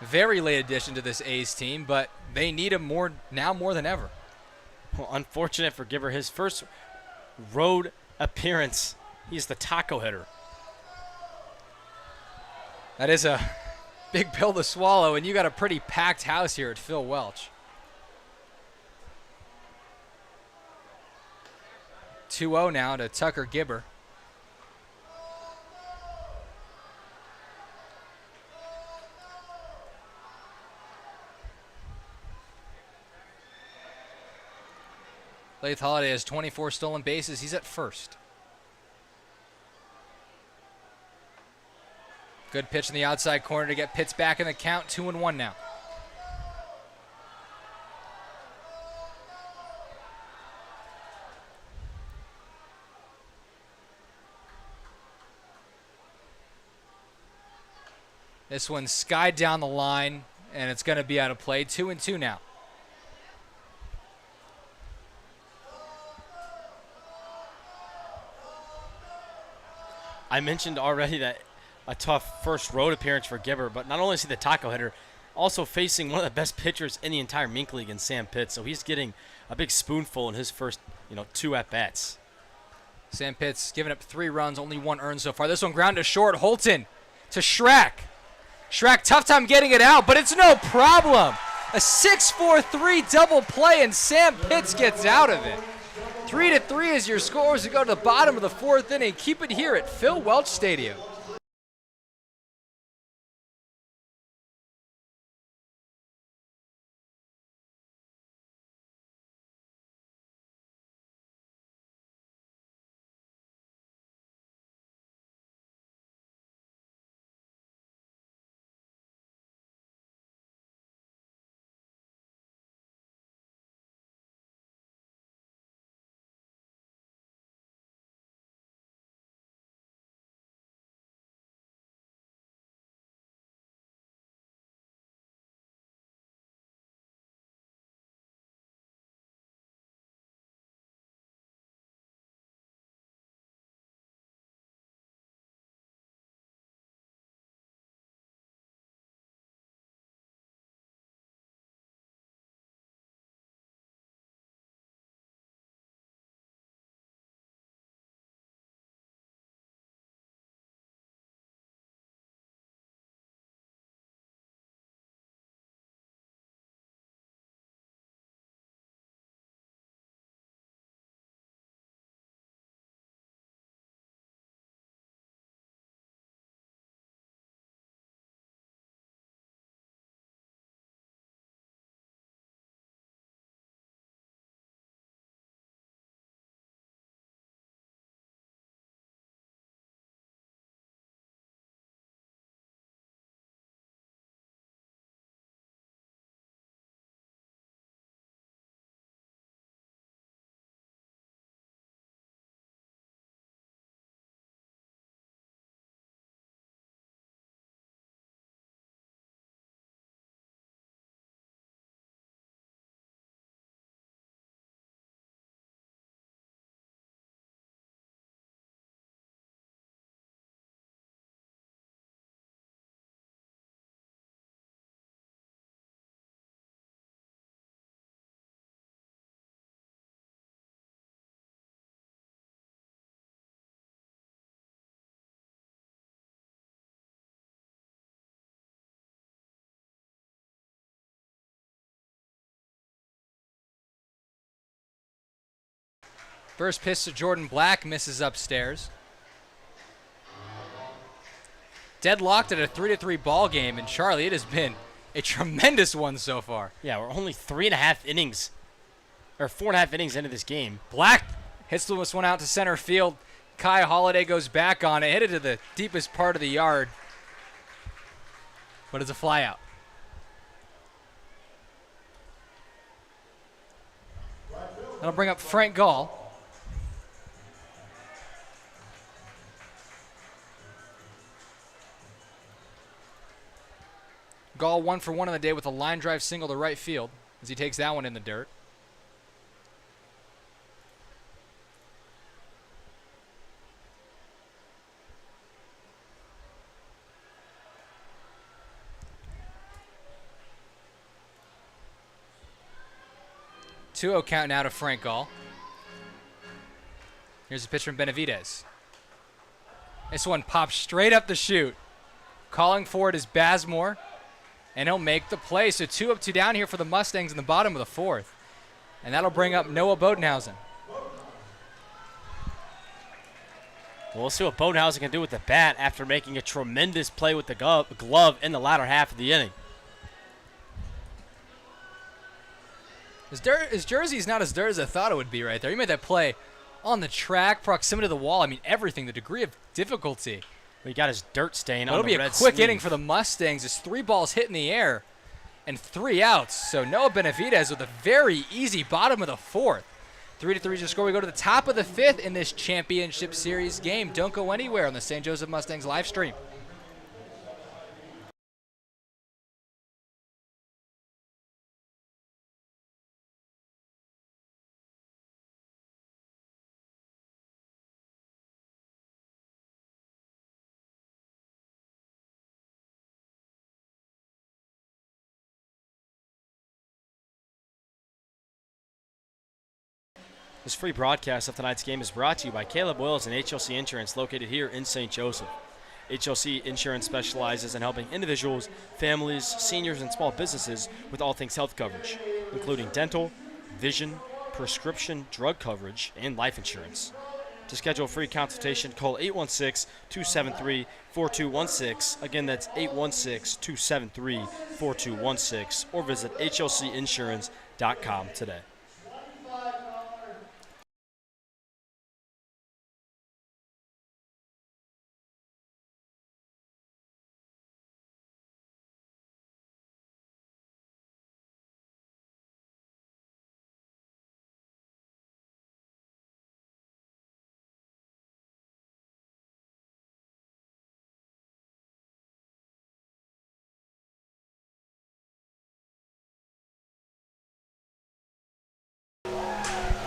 Very late addition to this A's team, but they need him more than ever. Well, unfortunate for Gibber, his first road appearance, he's the taco hitter. That is a big pill to swallow, and you got a pretty packed house here at Phil Welch. 2-0 now to Tucker Gibber. Lath Holiday has 24 stolen bases. He's at first. Good pitch in the outside corner to get Pitts back in the count. 2-1 now. This one's skied down the line, and it's going to be out of play. 2-2 now. I mentioned already that a tough first road appearance for Gibber, but not only is he the taco hitter, also facing one of the best pitchers in the entire MINK League in Sam Pitts, so he's getting a big spoonful in his first, 2 at-bats. Sam Pitts giving up 3 runs, only 1 earned so far. This one ground to short. Holton to Schrack. Schrack, tough time getting it out, but it's no problem. A 6-4-3 double play, and Sam Pitts gets out of it. 3-3 is your score as we go to the bottom of the 4th inning. Keep it here at Phil Welch Stadium. First pitch to Jordan Black, misses upstairs. Deadlocked at a 3-3 ball game, and Charlie, it has been a tremendous one so far. Yeah, we're only 3.5 innings, or 4.5 innings into this game. Black hits this one out to center field. Kai Holiday goes back on it, hit it to the deepest part of the yard, but it's a fly out. That'll bring up Frank Gall. Gall 1 for 1 on the day with a line drive single to right field as he takes that one in the dirt. Two-0 count now to Frank Gall. Here's a pitch from Benavidez. This one pops straight up the chute. Calling for it is Bazemore. And he'll make the play. So 2 up, 2 down here for the Mustangs in the bottom of the 4th. And that'll bring up Noah Bodenhausen. Well, we'll see what Bodenhausen can do with the bat after making a tremendous play with the glove in the latter half of the inning. His jersey's not as dirty as I thought it would be right there. He made that play on the track, proximity to the wall. I mean, everything, the degree of difficulty. He got his dirt stain on It'll the be red a quick sleeve. inning for the Mustangs. It's 3 balls hit in the air and 3 outs. So Noah Benavidez with a very easy bottom of the 4th. 3-3 is the score. We go to the top of the 5th in this championship series game. Don't go anywhere on the St. Joseph Mustangs live stream. This free broadcast of tonight's game is brought to you by Caleb Wills and HLC Insurance, located here in St. Joseph. HLC Insurance specializes in helping individuals, families, seniors, and small businesses with all things health coverage, including dental, vision, prescription drug coverage, and life insurance. To schedule a free consultation, call 816-273-4216. Again, that's 816-273-4216, or visit hlcinsurance.com today.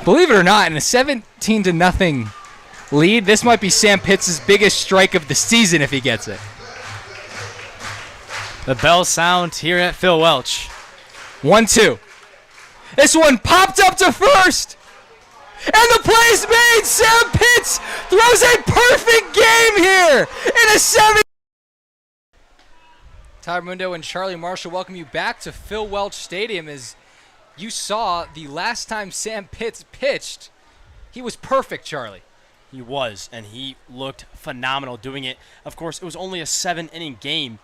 Believe it or not, in a 17-0 lead, this might be Sam Pitts' biggest strike of the season if he gets it. The bells sound here at Phil Welch. 1-2. This one popped up to first. And the play's made. Sam Pitts throws a perfect game here in a 7. Tyler Mundo and Charlie Marshall welcome you back to Phil Welch Stadium. As you saw the last time Sam Pitts pitched, he was perfect, Charlie. He was, and he looked phenomenal doing it. Of course, it was only a 7-inning game.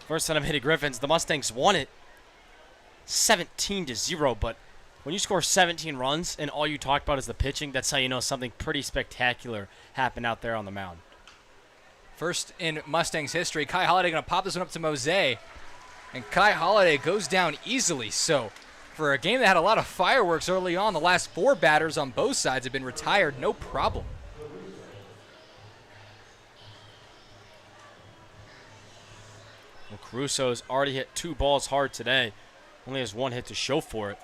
First time of Hitty Griffins, the Mustangs won it 17-0, but when you score 17 runs and all you talk about is the pitching, that's how you know something pretty spectacular happened out there on the mound. First in Mustangs history, Kai Holiday going to pop this one up to Mose, and Kai Holiday goes down easily. So for a game that had a lot of fireworks early on, the last 4 batters on both sides have been retired, no problem. Well, Caruso's already hit 2 balls hard today. Only has 1 hit to show for it.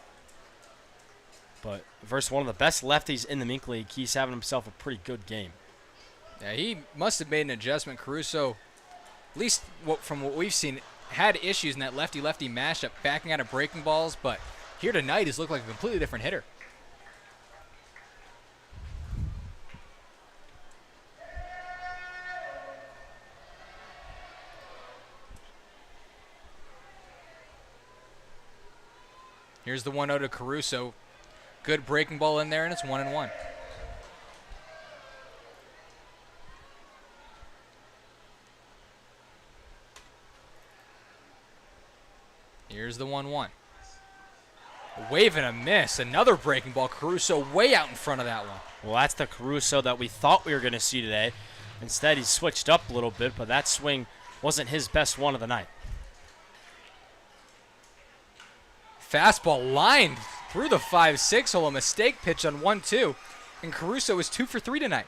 But versus one of the best lefties in the MINK League, he's having himself a pretty good game. Yeah, he must have made an adjustment. Caruso, at least from what we've seen, had issues in that lefty-lefty mashup, backing out of breaking balls, but here tonight he's looked like a completely different hitter. Here's the 1-0 to Caruso. Good breaking ball in there, and it's 1-1. Here's the 1-1. A wave and a miss. Another breaking ball. Caruso way out in front of that one. Well, that's the Caruso that we thought we were going to see today. Instead, he switched up a little bit, but that swing wasn't his best one of the night. Fastball lined through the 5-6 hole. A mistake pitch on 1-2. And Caruso is 2 for 3 tonight.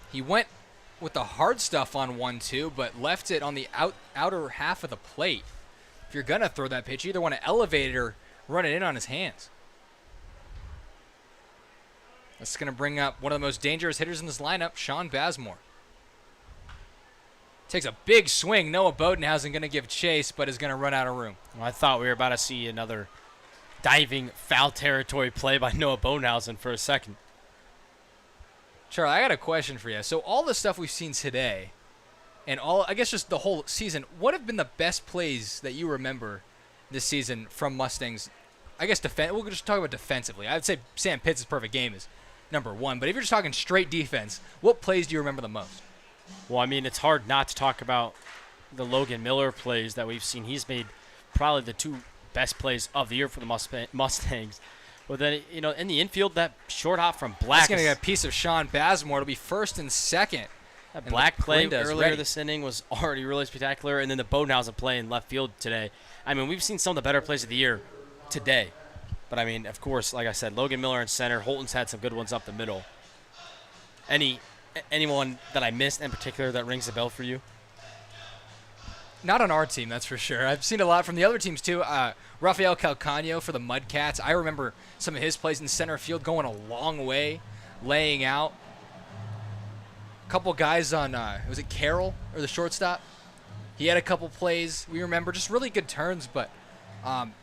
He went with the hard stuff on 1-2, but left it on the outer half of the plate. If you're going to throw that pitch, you either want to elevate it or run it in on his hands. That's going to bring up one of the most dangerous hitters in this lineup, Sean Bazemore. Takes a big swing. Noah Bodenhausen going to give chase, but is going to run out of room. Well, I thought we were about to see another diving foul territory play by Noah Bodenhausen for a second. Charlie, I got a question for you. So all the stuff we've seen today, and I guess just the whole season, what have been the best plays that you remember this season from Mustangs? I guess we'll just talk about defensively. I'd say Sam Pitts' perfect game is number one, but if you're just talking straight defense, what plays do you remember the most? Well, I mean, it's hard not to talk about the Logan Miller plays that we've seen. He's made probably the 2 best plays of the year for the Mustangs. But then, in the infield, that short hop from Black. That's going to get a piece of Sean Bazemore. It'll be first and second. That Black play Clarinda's earlier ready. this inning was already really spectacular. And then the Bodenhausen play in left field today. I mean, we've seen some of the better plays of the year today. But, I mean, of course, like I said, Logan Miller in center. Holton's had some good ones up the middle. Anyone that I missed in particular that rings a bell for you? Not on our team, that's for sure. I've seen a lot from the other teams, too. Rafael Calcano for the Mudcats. I remember some of his plays in center field going a long way, laying out. A couple guys on, was it Carroll or the shortstop? He had a couple plays. We remember just really good turns, but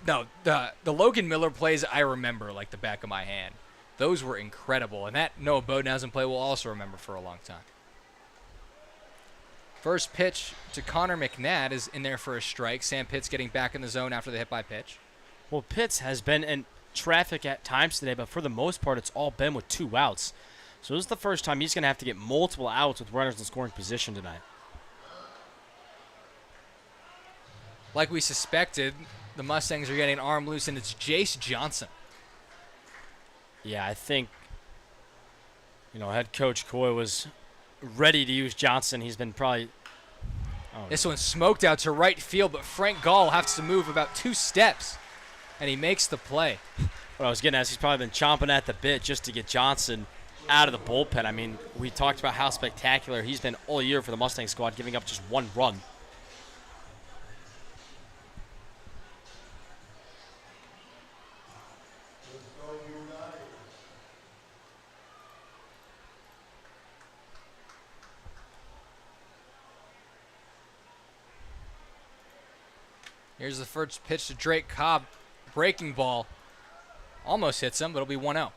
no, the Logan Miller plays I remember like the back of my hand. Those were incredible, and that Noah Bodenhausen play we'll also remember for a long time. First pitch to Connor McNabb is in there for a strike. Sam Pitts getting back in the zone after the hit by pitch. Well, Pitts has been in traffic at times today, but for the most part, it's all been with 2 outs. So this is the first time he's going to have to get multiple outs with runners in scoring position tonight. Like we suspected, the Mustangs are getting an arm loose, and it's Jace Johnson. Yeah, I think, head coach Coy was ready to use Johnson. He's been probably... This one smoked out to right field, but Frank Gall has to move about 2 steps, and he makes the play. What I was getting at is he's probably been chomping at the bit just to get Johnson out of the bullpen. I mean, we talked about how spectacular he's been all year for the Mustang squad, giving up just 1 run. Here's the first pitch to Drake Cobb. Breaking ball. Almost hits him, but it'll be 1-0.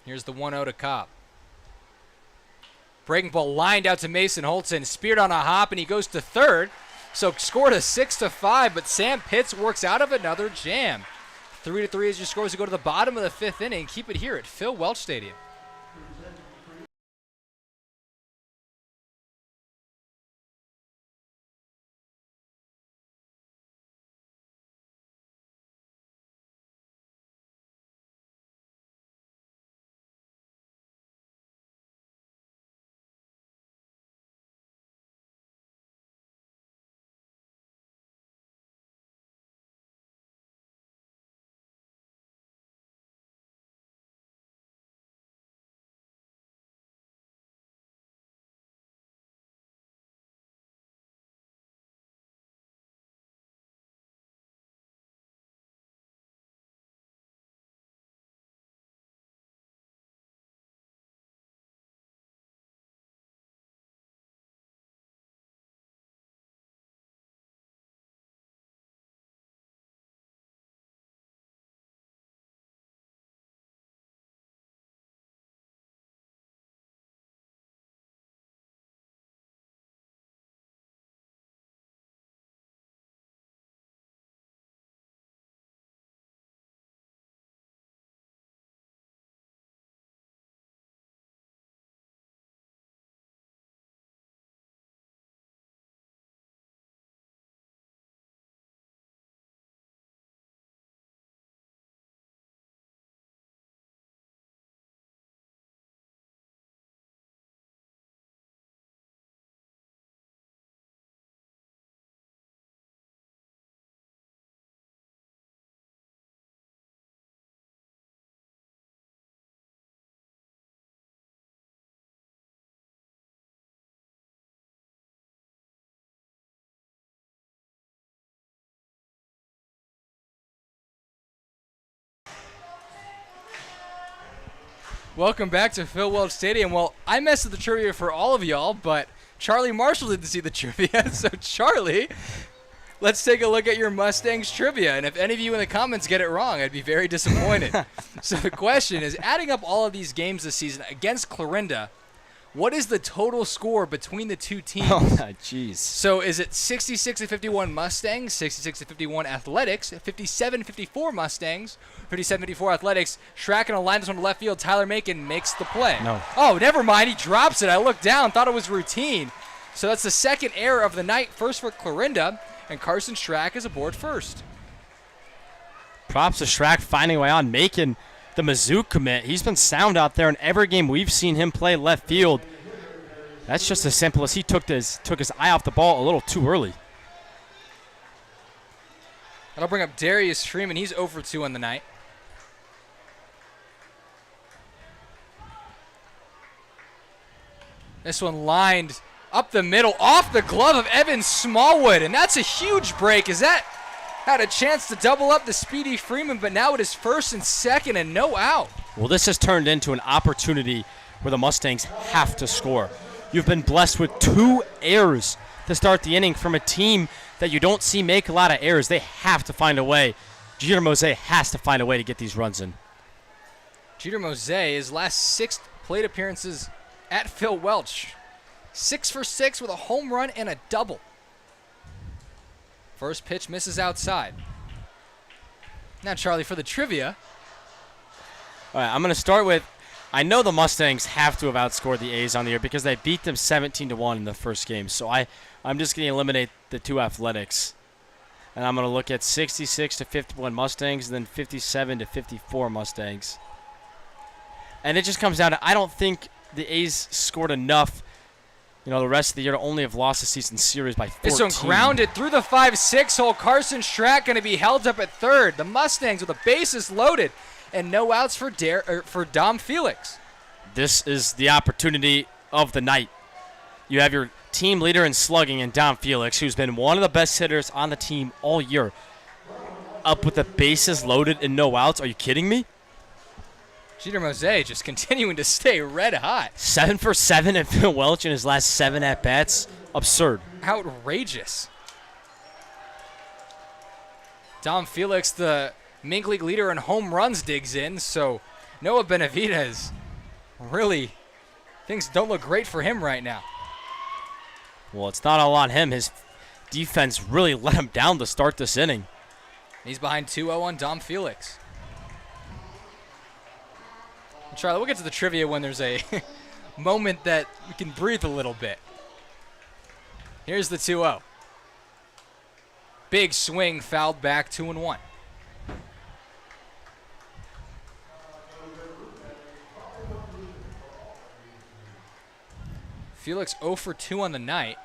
Here's the 1-0 to Cobb. Breaking ball lined out to Mason Holton. Speared on a hop, and he goes to third. So scored a 6-5, but Sam Pitts works out of another jam. 3-3 is your scores to go to the bottom of the 5th inning. Keep it here at Phil Welch Stadium. Welcome back to Phil Welch Stadium. Well, I messed with the trivia for all of y'all, but Charlie Marshall didn't see the trivia. So, Charlie, let's take a look at your Mustangs trivia. And if any of you in the comments get it wrong, I'd be very disappointed. So the question is, adding up all of these games this season against Clarinda, what is the total score between the two teams? Oh, jeez. So is it 66-51 Mustangs, 66-51 Athletics, 57-54 Mustangs, 57-54 Athletics? Schrack and a line this one to left field. Tyler Macon makes the play. No. Oh, never mind. He drops it. I looked down, thought it was routine. So that's the second error of the night. First for Clarinda, and Carson Schrack is aboard first. Props to Schrack finding a way on. Macon, the Mizzou commit, he's been sound out there in every game we've seen him play left field. That's just as simple as he took his eye off the ball a little too early. That'll bring up Darius Freeman. He's 0 for 2 on the night. This one lined up the middle, off the glove of Evan Smallwood, and that's a huge break. Is that had a chance to double up the speedy Freeman, but now it is first and second and no out. Well, this has turned into an opportunity where the Mustangs have to score. You've been blessed with 2 errors to start the inning from a team that you don't see make a lot of errors. They have to find a way. Jeter Mose has to find a way to get these runs in. Jeter Mose, his last 6 plate appearances at Phil Welch. 6 for 6 with a home run and a double. First pitch misses outside. Now, Charlie, for the trivia. All right, I'm going to start with, I know the Mustangs have to have outscored the A's on the year because they beat them 17-1 in the first game. So I'm just going to eliminate the 2 Athletics. And I'm going to look at 66-51 Mustangs and then 57-54 Mustangs. And it just comes down to, I don't think the A's scored enough, the rest of the year to only have lost the season series by 14. This one grounded through the 5-6 hole. Carson Schrack going to be held up at third. The Mustangs with the bases loaded and no outs for Dom Felix. This is the opportunity of the night. You have your team leader in slugging in Dom Felix, who's been one of the best hitters on the team all year, up with the bases loaded and no outs. Are you kidding me? Jeter Mose just continuing to stay red hot. 7 for 7 at Phil Welch in his last 7 at-bats. Absurd. Outrageous. Dom Felix, the MINK League leader in home runs, digs in. So Noah Benavidez, really, things don't look great for him right now. Well, it's not all on him. His defense really let him down to start this inning. He's behind 2-0 on Dom Felix. Charlie, we'll get to the trivia when there's a moment that we can breathe a little bit. Here's the 2-0. Big swing, fouled back, 2-1. Felix 0 for 2 on the night,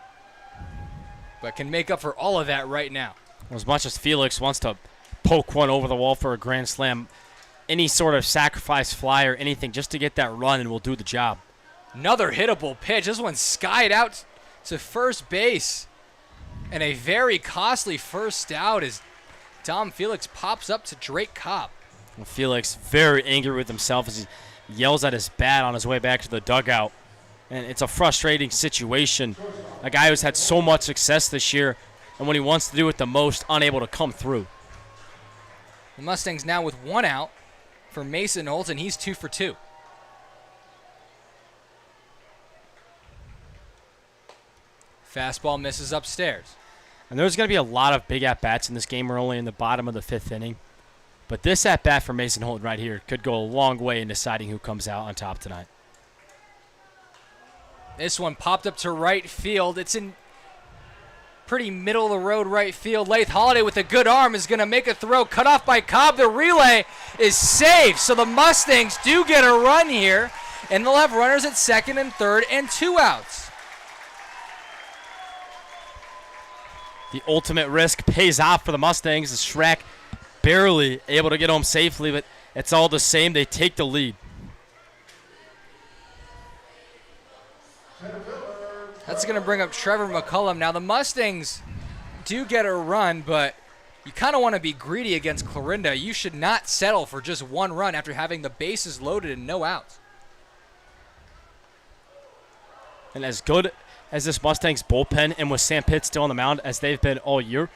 but can make up for all of that right now. As much as Felix wants to poke one over the wall for a grand slam, any sort of sacrifice fly or anything just to get that run and will do the job. Another hittable pitch. This one skied out to first base. And a very costly first out as Dom Felix pops up to Drake Cobb. Well, Felix very angry with himself as he yells at his bat on his way back to the dugout. And it's a frustrating situation. A guy who's had so much success this year, and when he wants to do it the most, unable to come through. The Mustangs now with 1 out for Mason Holt, and he's 2 for 2. Fastball misses upstairs. And there's going to be a lot of big at-bats in this game. We're only in the bottom of the 5th inning. But this at-bat for Mason Holt right here could go a long way in deciding who comes out on top tonight. This one popped up to right field. It's in pretty middle-of-the-road right field. Lath Holiday with a good arm is going to make a throw. Cut off by Cobb. The relay is safe. So the Mustangs do get a run here. And they'll have runners at second and third and 2 outs. The ultimate risk pays off for the Mustangs as Schrack barely able to get home safely, but it's all the same. They take the lead. That's going to bring up Trevor McCullum. Now, the Mustangs do get a run, but you kind of want to be greedy against Clarinda. You should not settle for just 1 run after having the bases loaded and no outs. And as good as this Mustangs bullpen and with Sam Pitt still on the mound as they've been all year,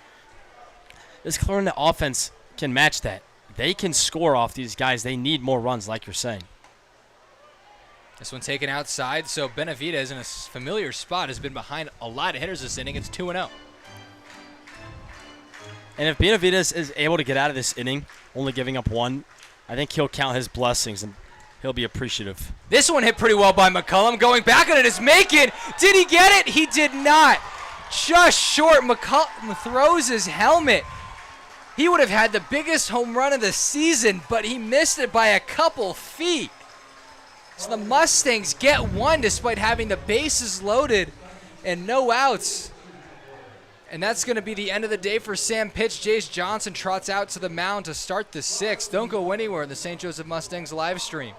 this Clarinda offense can match that. They can score off these guys. They need more runs, like you're saying. This one taken outside, so Benavidez in a familiar spot has been behind a lot of hitters this inning. It's 2-0. And if Benavidez is able to get out of this inning, only giving up one, I think he'll count his blessings and he'll be appreciative. This one hit pretty well by McCullum. Going back on it is Macon. Did he get it? He did not. Just short. McCullum throws his helmet. He would have had the biggest home run of the season, but he missed it by a couple feet. So the Mustangs get one despite having the bases loaded and no outs. And that's going to be the end of the day for Sam Pitt. Jace Johnson trots out to the mound to start the sixth. Don't go anywhere in the St. Joseph Mustangs live stream.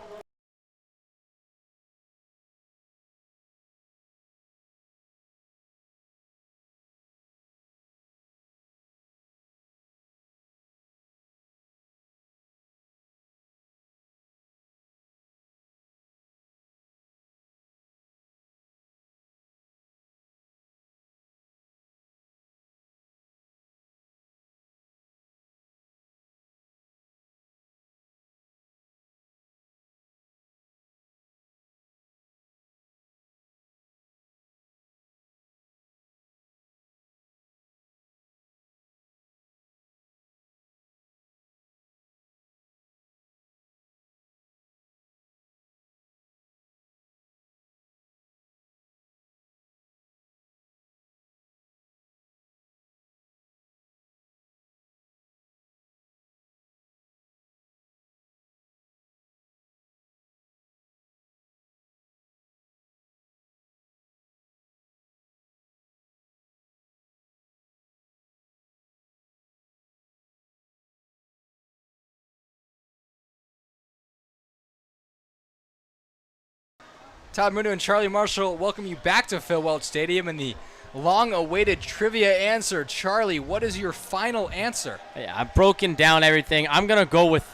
Todd Mundo and Charlie Marshall welcome you back to Phil Welch Stadium and the long-awaited trivia answer. Charlie, what is your final answer? Yeah, I've broken down everything. I'm going to go with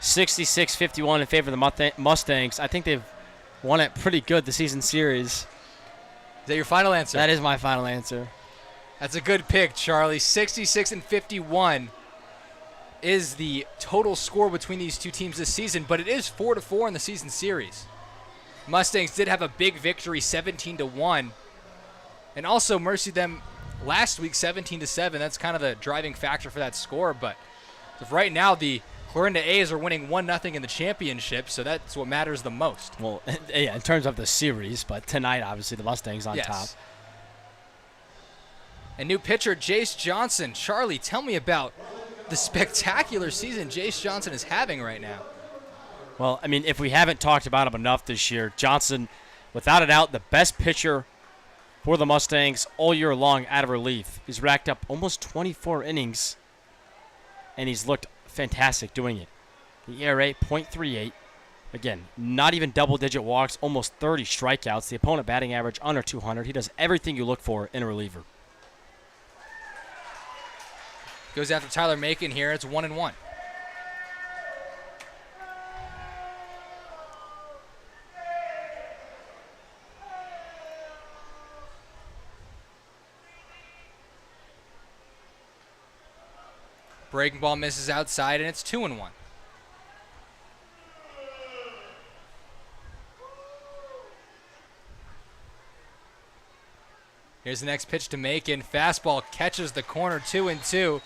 66-51 in favor of the Mustangs. I think they've won it pretty good, the season series. Is that your final answer? That is my final answer. That's a good pick, Charlie. 66-51 is the total score between these two teams this season, but it is 4-4 in the season series. Mustangs did have a big victory, 17-1, and also mercied them last week, 17-7. That's kind of the driving factor for that score. But right now, the Clarinda A's are winning 1-0 in the championship, so that's what matters the most. Well, yeah, in terms of the series, but tonight, obviously, the Mustangs on top. And new pitcher, Jace Johnson. Charlie, tell me about the spectacular season Jace Johnson is having right now. Well, I mean, if we haven't talked about him enough this year, Johnson, without a doubt, the best pitcher for the Mustangs all year long out of relief. He's racked up almost 24 innings, and he's looked fantastic doing it. The ERA, .38. Again, not even double-digit walks, almost 30 strikeouts. The opponent batting average under 200. He does everything you look for in a reliever. Goes after Tyler Macon here. It's 1-1. Breaking ball misses outside, and it's 2-1. Here's the next pitch to Macon. Fastball catches the corner, 2-2.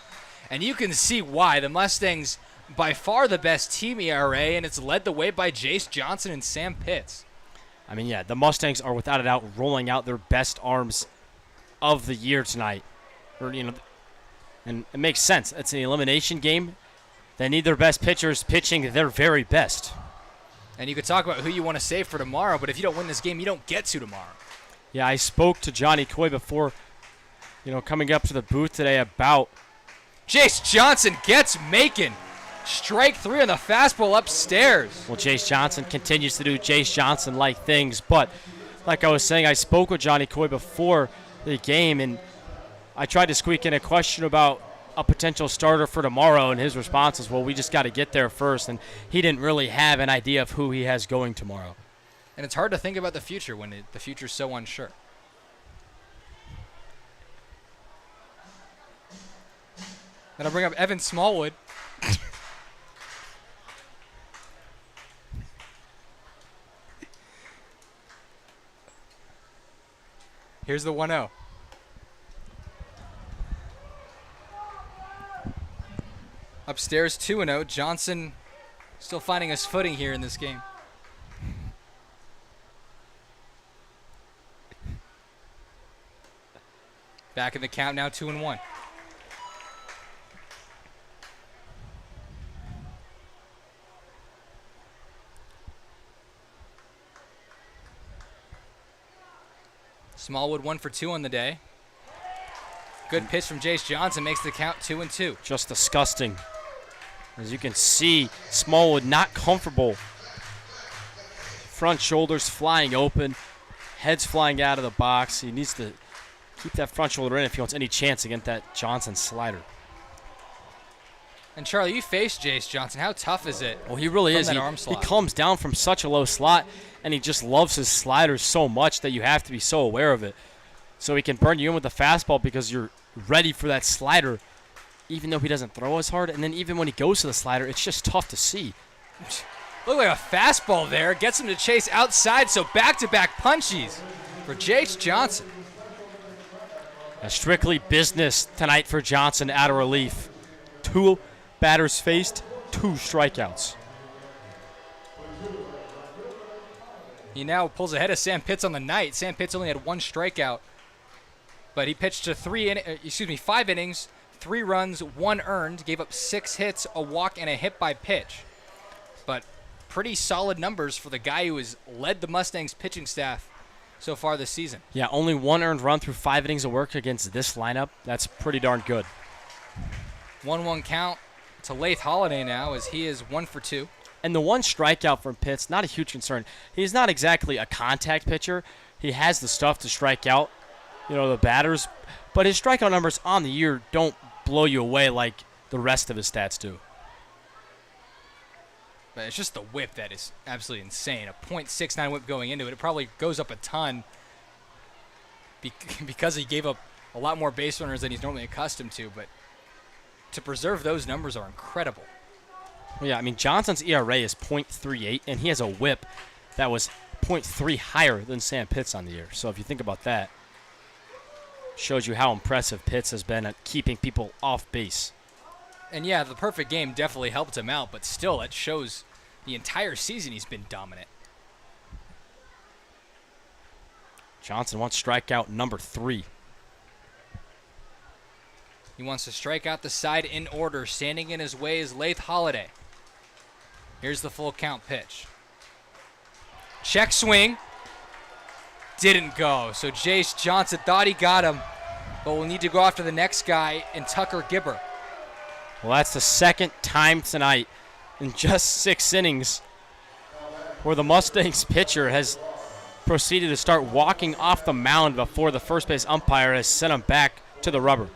And you can see why. The Mustangs, by far the best team ERA, and it's led the way by Jace Johnson and Sam Pitts. I mean, yeah, the Mustangs are without a doubt rolling out their best arms of the year tonight. And it makes sense. It's an elimination game. They need their best pitchers pitching their very best. And you could talk about who you want to save for tomorrow, but if you don't win this game, you don't get to tomorrow. Yeah, I spoke to Johnny Coy before, coming up to the booth today about Jace Johnson gets Macon. Strike 3 on the fastball upstairs. Well, Jace Johnson continues to do Jace Johnson-like things, but like I was saying, I spoke with Johnny Coy before the game, and I tried to squeak in a question about a potential starter for tomorrow, and his response was, well, we just got to get there first, and he didn't really have an idea of who he has going tomorrow. And it's hard to think about the future when the future's so unsure. Then I'll bring up Evan Smallwood. Here's the 1-0. Upstairs 2-0. Johnson still finding his footing here in this game. Back in the count now, 2-1. Smallwood 1 for 2 on the day. Good pitch from Jace Johnson makes the count 2-2. Just disgusting. As you can see, Smallwood not comfortable. Front shoulders flying open, head's flying out of the box. He needs to keep that front shoulder in if he wants any chance against that Johnson slider. And Charlie, you faced Jace Johnson. How tough is it? Well, he really is. He comes down from such a low slot, and he just loves his sliders so much that you have to be so aware of it. So he can burn you in with the fastball because you're ready for that slider, even though he doesn't throw as hard. And then even when he goes to the slider, it's just tough to see. Look like a fastball there. Gets him to chase outside, so back-to-back punchies for Jace Johnson. A strictly business tonight for Johnson out of relief. 2 batters faced, 2 strikeouts. He now pulls ahead of Sam Pitts on the night. Sam Pitts only had 1 strikeout, but he pitched to 5 innings, 3 runs, 1 earned, gave up 6 hits, a walk, and a hit by pitch. But pretty solid numbers for the guy who has led the Mustangs pitching staff so far this season. Yeah, only 1 earned run through 5 innings of work against this lineup. That's pretty darn good. 1-1 count to Lath Holiday now as he is 1 for 2. And the 1 strikeout from Pitts, not a huge concern. He's not exactly a contact pitcher. He has the stuff to strike out, the batters. But his strikeout numbers on the year don't blow you away like the rest of his stats do. But it's just the whip that is absolutely insane. A .69 whip going into it. It probably goes up a ton because he gave up a lot more base runners than he's normally accustomed to. But to preserve those numbers are incredible. Well, yeah, I mean, Johnson's ERA is .38, and he has a whip that was .3 higher than Sam Pitts on the year. So if you think about that, shows you how impressive Pitts has been at keeping people off base. And yeah, the perfect game definitely helped him out, but still, it shows the entire season he's been dominant. Johnson wants strikeout number 3. He wants to strike out the side in order. Standing in his way is Lath Holiday. Here's the full count pitch. Check swing. Didn't go. So Jace Johnson thought he got him, but we'll need to go after the next guy in Tucker Gibber. Well, that's the second time tonight in just 6 innings where the Mustangs pitcher has proceeded to start walking off the mound before the first base umpire has sent him back to the rubber.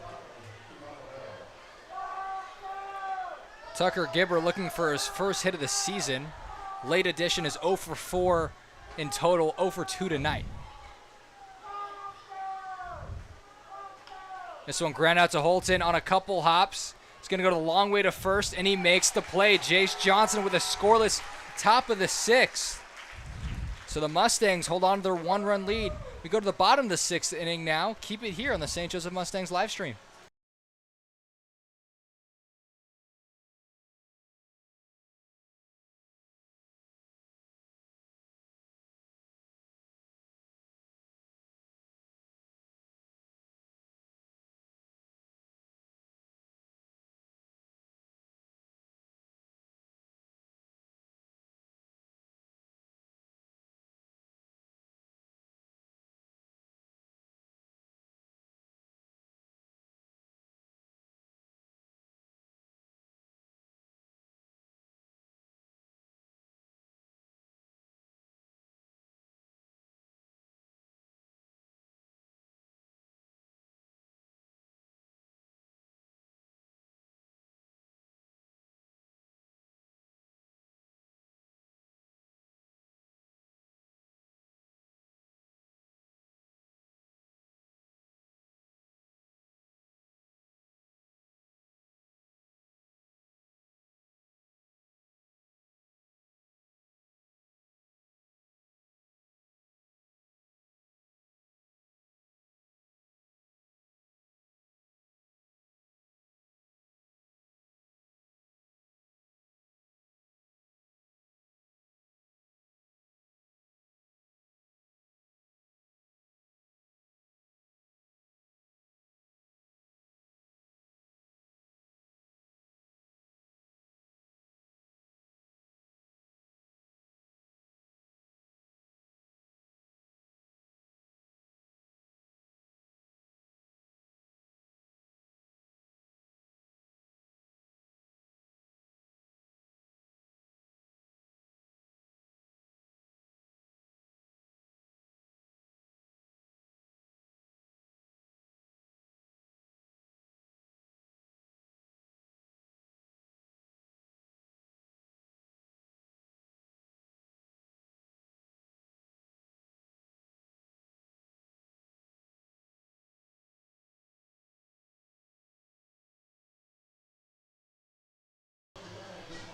Tucker Gibber looking for his first hit of the season. Late addition is 0 for 4 in total, 0 for 2 tonight. This one ground out to Holton on a couple hops. He's going to go the long way to first, and he makes the play. Jace Johnson with a scoreless top of the 6th. So the Mustangs hold on to their 1-run lead. We go to the bottom of the 6th inning now. Keep it here on the St. Joseph Mustangs live stream.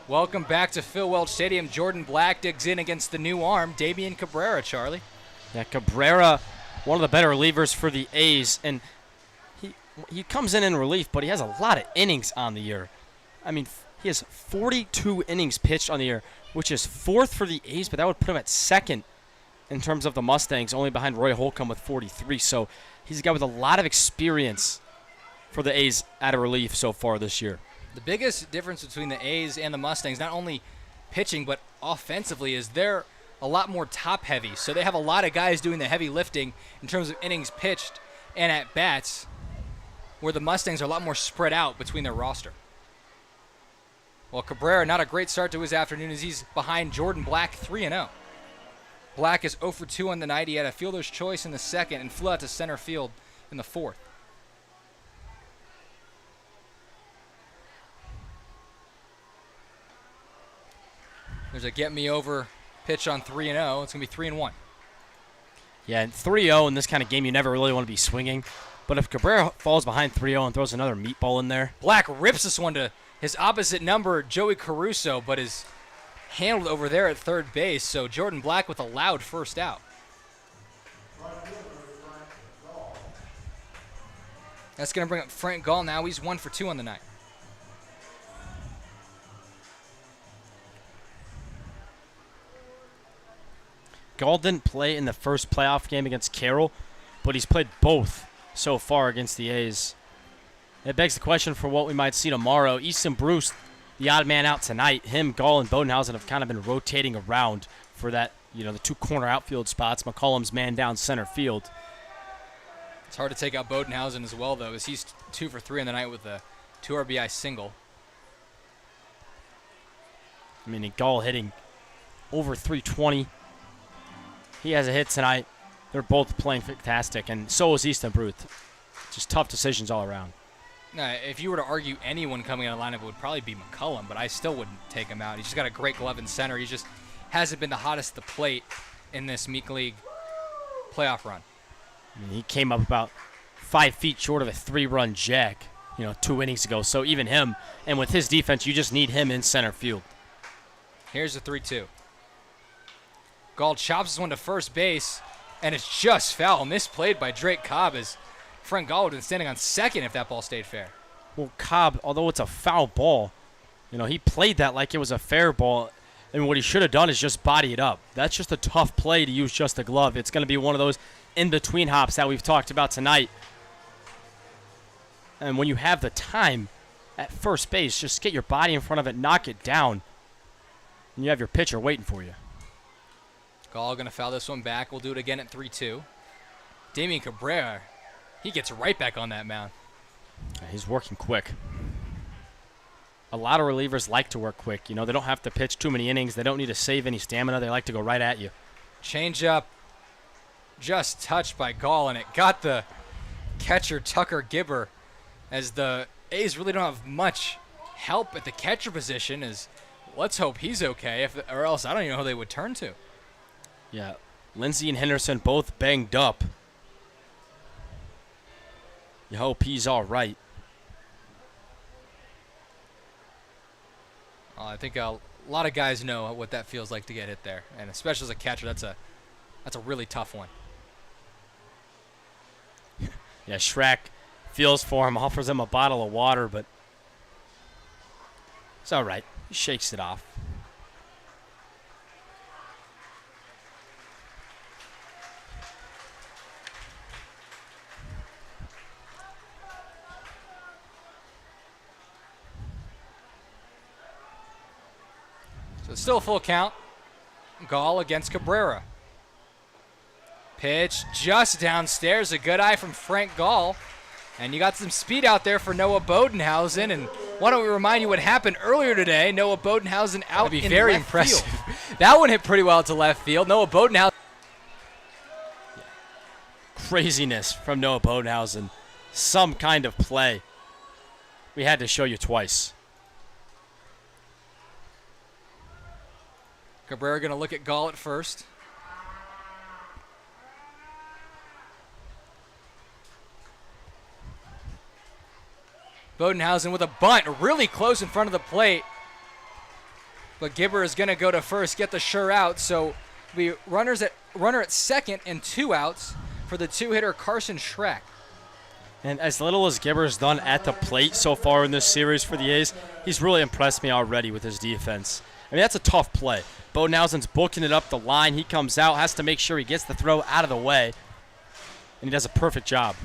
Welcome back to Phil Welch Stadium. Jordan Black digs in against the new arm, Damian Cabrera, Charlie. Yeah, Cabrera, one of the better relievers for the A's, and he comes in relief, but he has a lot of innings on the year. I mean, he has 42 innings pitched on the year, which is 4th for the A's, but that would put him at 2nd in terms of the Mustangs, only behind Roy Holcomb with 43. So he's a guy with a lot of experience for the A's at a relief so far this year. The biggest difference between the A's and the Mustangs, not only pitching but offensively, is they're a lot more top-heavy. So they have a lot of guys doing the heavy lifting in terms of innings pitched and at-bats, where the Mustangs are a lot more spread out between their roster. Well, Cabrera, not a great start to his afternoon as he's behind Jordan Black 3-0. Black is 0 for 2 on the night. He had a fielder's choice in the second and flew out to center field in the fourth. There's a get-me-over pitch on 3-0. It's going to be 3-1. Yeah, and 3-0 in this kind of game, you never really want to be swinging. But if Cabrera falls behind 3-0 and throws another meatball in there. Black rips this one to his opposite number, Joey Caruso, but is handled over there at third base. So Jordan Black with a loud first out. That's going to bring up Frank Gall now. He's 1 for 2 on the night. Gall didn't play in the first playoff game against Carroll, but he's played both so far against the A's. It begs the question for what we might see tomorrow. Easton Bruce, the odd man out tonight. Him, Gall, and Bodenhausen have kind of been rotating around for that, the two corner outfield spots. McCollum's man down center field. It's hard to take out Bodenhausen as well, though, as he's 2 for 3 on the night with a 2 RBI single. I mean, Gall hitting over 320. He has a hit tonight. They're both playing fantastic, and so is Easton Bruce. Just tough decisions all around. If you were to argue anyone coming out of the lineup, it would probably be McCullum, but I still wouldn't take him out. He's just got a great glove in center. He just hasn't been the hottest at the plate in this Meek League playoff run. I mean, he came up about 5 feet short of a 3-run jack, 2 innings ago. So even him, and with his defense, you just need him in center field. Here's the 3-2. Gall chops this one to first base, and it's just foul. Misplayed by Drake Cobb as Frank Gall would have been standing on second if that ball stayed fair. Well, Cobb, although it's a foul ball, he played that like it was a fair ball. And what he should have done is just body it up. That's just a tough play to use just a glove. It's going to be one of those in-between hops that we've talked about tonight. And when you have the time at first base, just get your body in front of it, knock it down, and you have your pitcher waiting for you. Gall going to foul this one back. We'll do it again at 3-2. Damian Cabrera, he gets right back on that mound. He's working quick. A lot of relievers like to work quick. They don't have to pitch too many innings. They don't need to save any stamina. They like to go right at you. Change up just touched by Gall, and it got the catcher Tucker Gibber, as the A's really don't have much help at the catcher position. As let's hope he's okay, or else I don't even know who they would turn to. Yeah, Lindsey and Henderson both banged up. You hope he's all right. I think a lot of guys know what that feels like to get hit there, and especially as a catcher, that's a really tough one. Yeah, Schrack feels for him, offers him a bottle of water, but it's all right. He shakes it off. So still a full count. Gall against Cabrera. Pitch just downstairs. A good eye from Frank Gall. And you got some speed out there for Noah Bodenhausen. And why don't we remind you what happened earlier today? Noah Bodenhausen out That'd be in very left impressive. field. That one hit pretty well to left field. Noah Bodenhausen. Craziness from Noah Bodenhausen. Some kind of play. We had to show you twice. Cabrera going to look at Gall at first. Bodenhausen with a bunt really close in front of the plate. But Gibber is going to go to first, get the sure out. So we runner at second and 2 outs for the 2-hitter Carson Schreck. And as little as Gibber's done at the plate so far in this series for the A's, he's really impressed me already with his defense. I mean, that's a tough play. Bo Nowson's booking it up the line. He comes out, has to make sure he gets the throw out of the way, and he does a perfect job.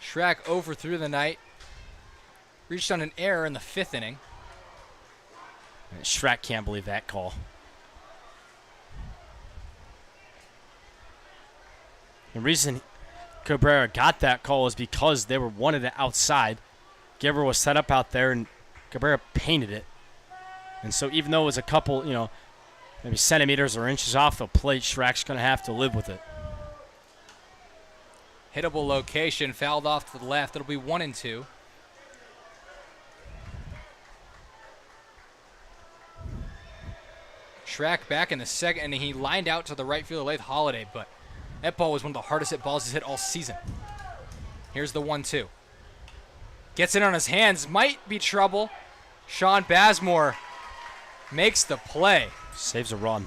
Schreck over through the night. Reached on an error in the 5th inning. And Schreck can't believe that call. The reason Cabrera got that call is because they were wanted it outside. Gibber was set up out there, and Cabrera painted it. And so even though it was a couple, maybe centimeters or inches off the plate, Schreck's going to have to live with it. Hittable location, fouled off to the left. It'll be 1-2. Schreck back in the second, and he lined out to the right fielder, Lath Holiday, but that ball was one of the hardest hit balls he's hit all season. Here's the 1-2. Gets it on his hands, might be trouble. Sean Bazemore makes the play. Saves a run.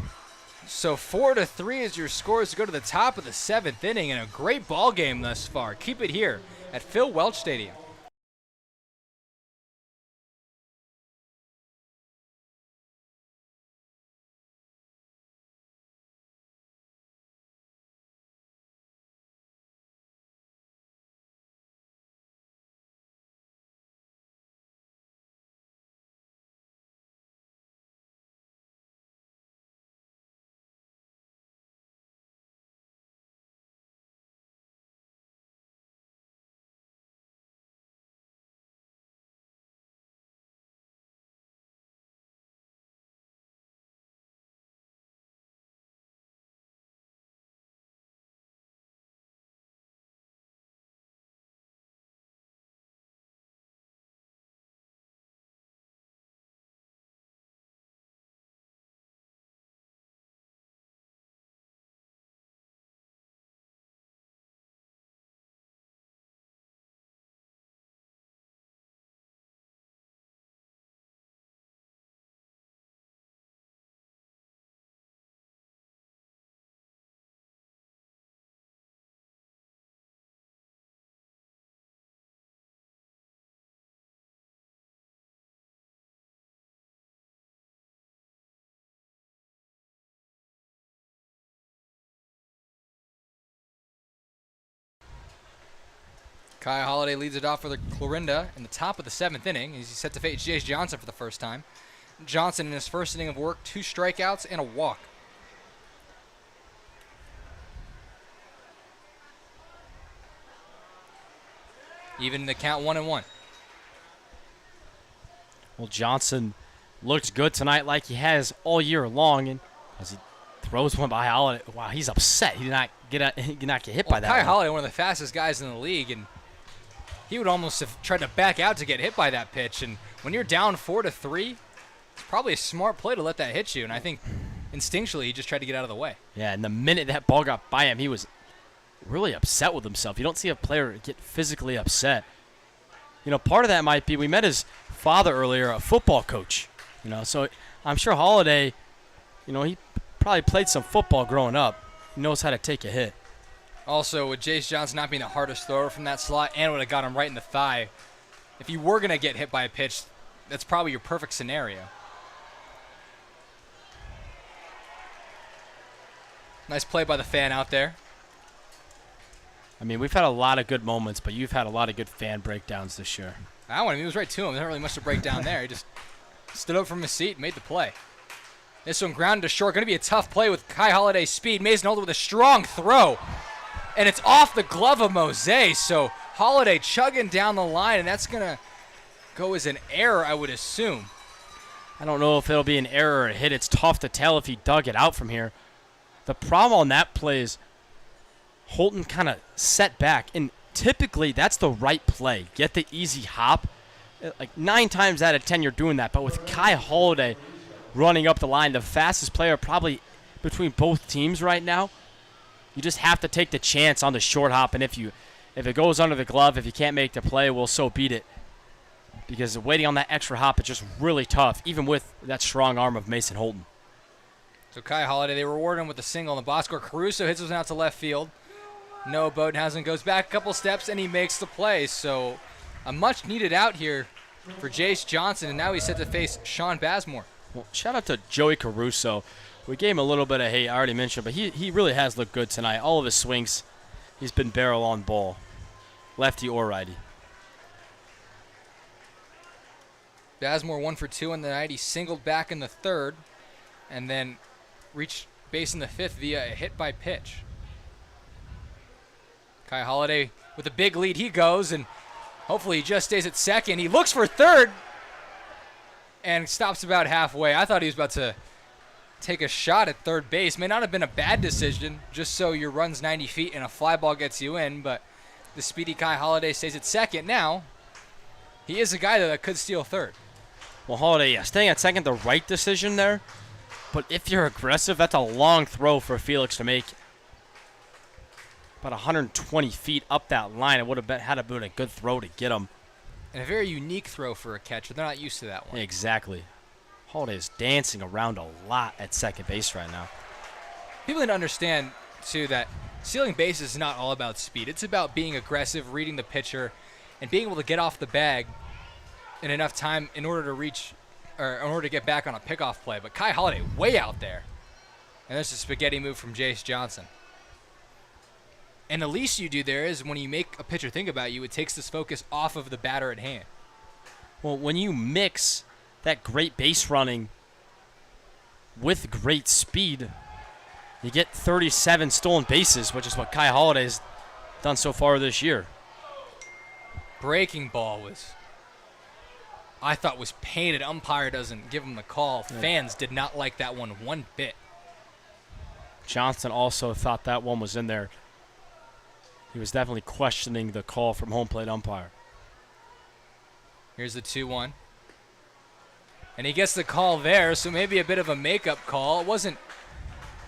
So 4-3 is your scores to go to the top of the 7th inning, and a great ball game thus far. Keep it here at Phil Welch Stadium. Kai Holiday leads it off for the Clarinda in the top of the 7th inning. He's set to face Jace Johnson for the first time. Johnson in his first inning of work, 2 strikeouts and a walk. Even in the count 1-1. Well, Johnson looked good tonight like he has all year long, and as he throws one by Holiday, wow, he's upset. He did not get hit by that Kai one. Holiday, one of the fastest guys in the league, and he would almost have tried to back out to get hit by that pitch. And when you're down 4-3, it's probably a smart play to let that hit you. And I think instinctually he just tried to get out of the way. Yeah, and the minute that ball got by him, he was really upset with himself. You don't see a player get physically upset. Part of that might be we met his father earlier, a football coach. So I'm sure Holiday, he probably played some football growing up. He knows how to take a hit. Also, with Jace Johnson not being the hardest thrower from that slot and would have got him right in the thigh, if you were going to get hit by a pitch, that's probably your perfect scenario. Nice play by the fan out there. I mean, we've had a lot of good moments, but you've had a lot of good fan breakdowns this year. He was right to him. There's not really much to break down there. He just stood up from his seat and made the play. This one grounded to short. Going to be a tough play with Kai Holiday's speed. Mason Holder with a strong throw. And it's off the glove of Mose. So Holiday chugging down the line, and that's going to go as an error, I would assume. I don't know if it'll be an error or a hit. It's tough to tell if he dug it out from here. The problem on that play is Holton kind of set back, and typically that's the right play. Get the easy hop. Like 9 times out of 10 you're doing that, but with Kai Holiday running up the line, the fastest player probably between both teams right now, you just have to take the chance on the short hop, and if it goes under the glove, if you can't make the play, well, so beat it. because waiting on that extra hop is just really tough, even with that strong arm of Mason Holton. So Kai Holiday, they reward him with a single in the box score. Caruso hits one out to left field. Noah Bodenhausen goes back a couple steps, and he makes the play. So a much-needed out here for Jace Johnson, and now he's set to face Sean Bazemore. Well, shout out to Joey Caruso. We gave him a little bit of hate, I already mentioned, but he really has looked good tonight. All of his swings, he's been barrel on ball, lefty or righty. Bazemore 1 for 2 in the night. He singled back in the third and then reached base in the fifth via a hit by pitch. Kai Holiday with a big lead. He goes, and hopefully he just stays at second. He looks for third and stops about halfway. I thought he was about to take a shot at third base. May not have been a bad decision, just so your run's 90 feet and a fly ball gets you in, but the speedy Kai Holiday stays at second. Now, he is a guy that could steal third. Well, Holiday, yeah, staying at second, the right decision there. But if you're aggressive, that's a long throw for Felix to make. About 120 feet up that line. It would have had to been a good throw to get him. And a very unique throw for a catcher. They're not used to that one. Exactly. Holiday is dancing around a lot at second base right now. People need to understand, too, that stealing bases is not all about speed. It's about being aggressive, reading the pitcher, and being able to get off the bag in enough time in order to reach, or in order to get back on a pickoff play. But Kai Holiday way out there. And there's a spaghetti move from Jace Johnson. And the least you do there is when you make a pitcher think about you, it takes this focus off of the batter at hand. Well, when you mix that great base running with great speed, you get 37 stolen bases, which is what Kai Holiday has done so far this year. Breaking ball I thought was painted. Umpire doesn't give him the call. Fans did not like that one bit. Johnson also thought that one was in there. He was definitely questioning the call from home plate umpire. Here's the 2-1. And he gets the call there, so maybe a bit of a makeup call. It wasn't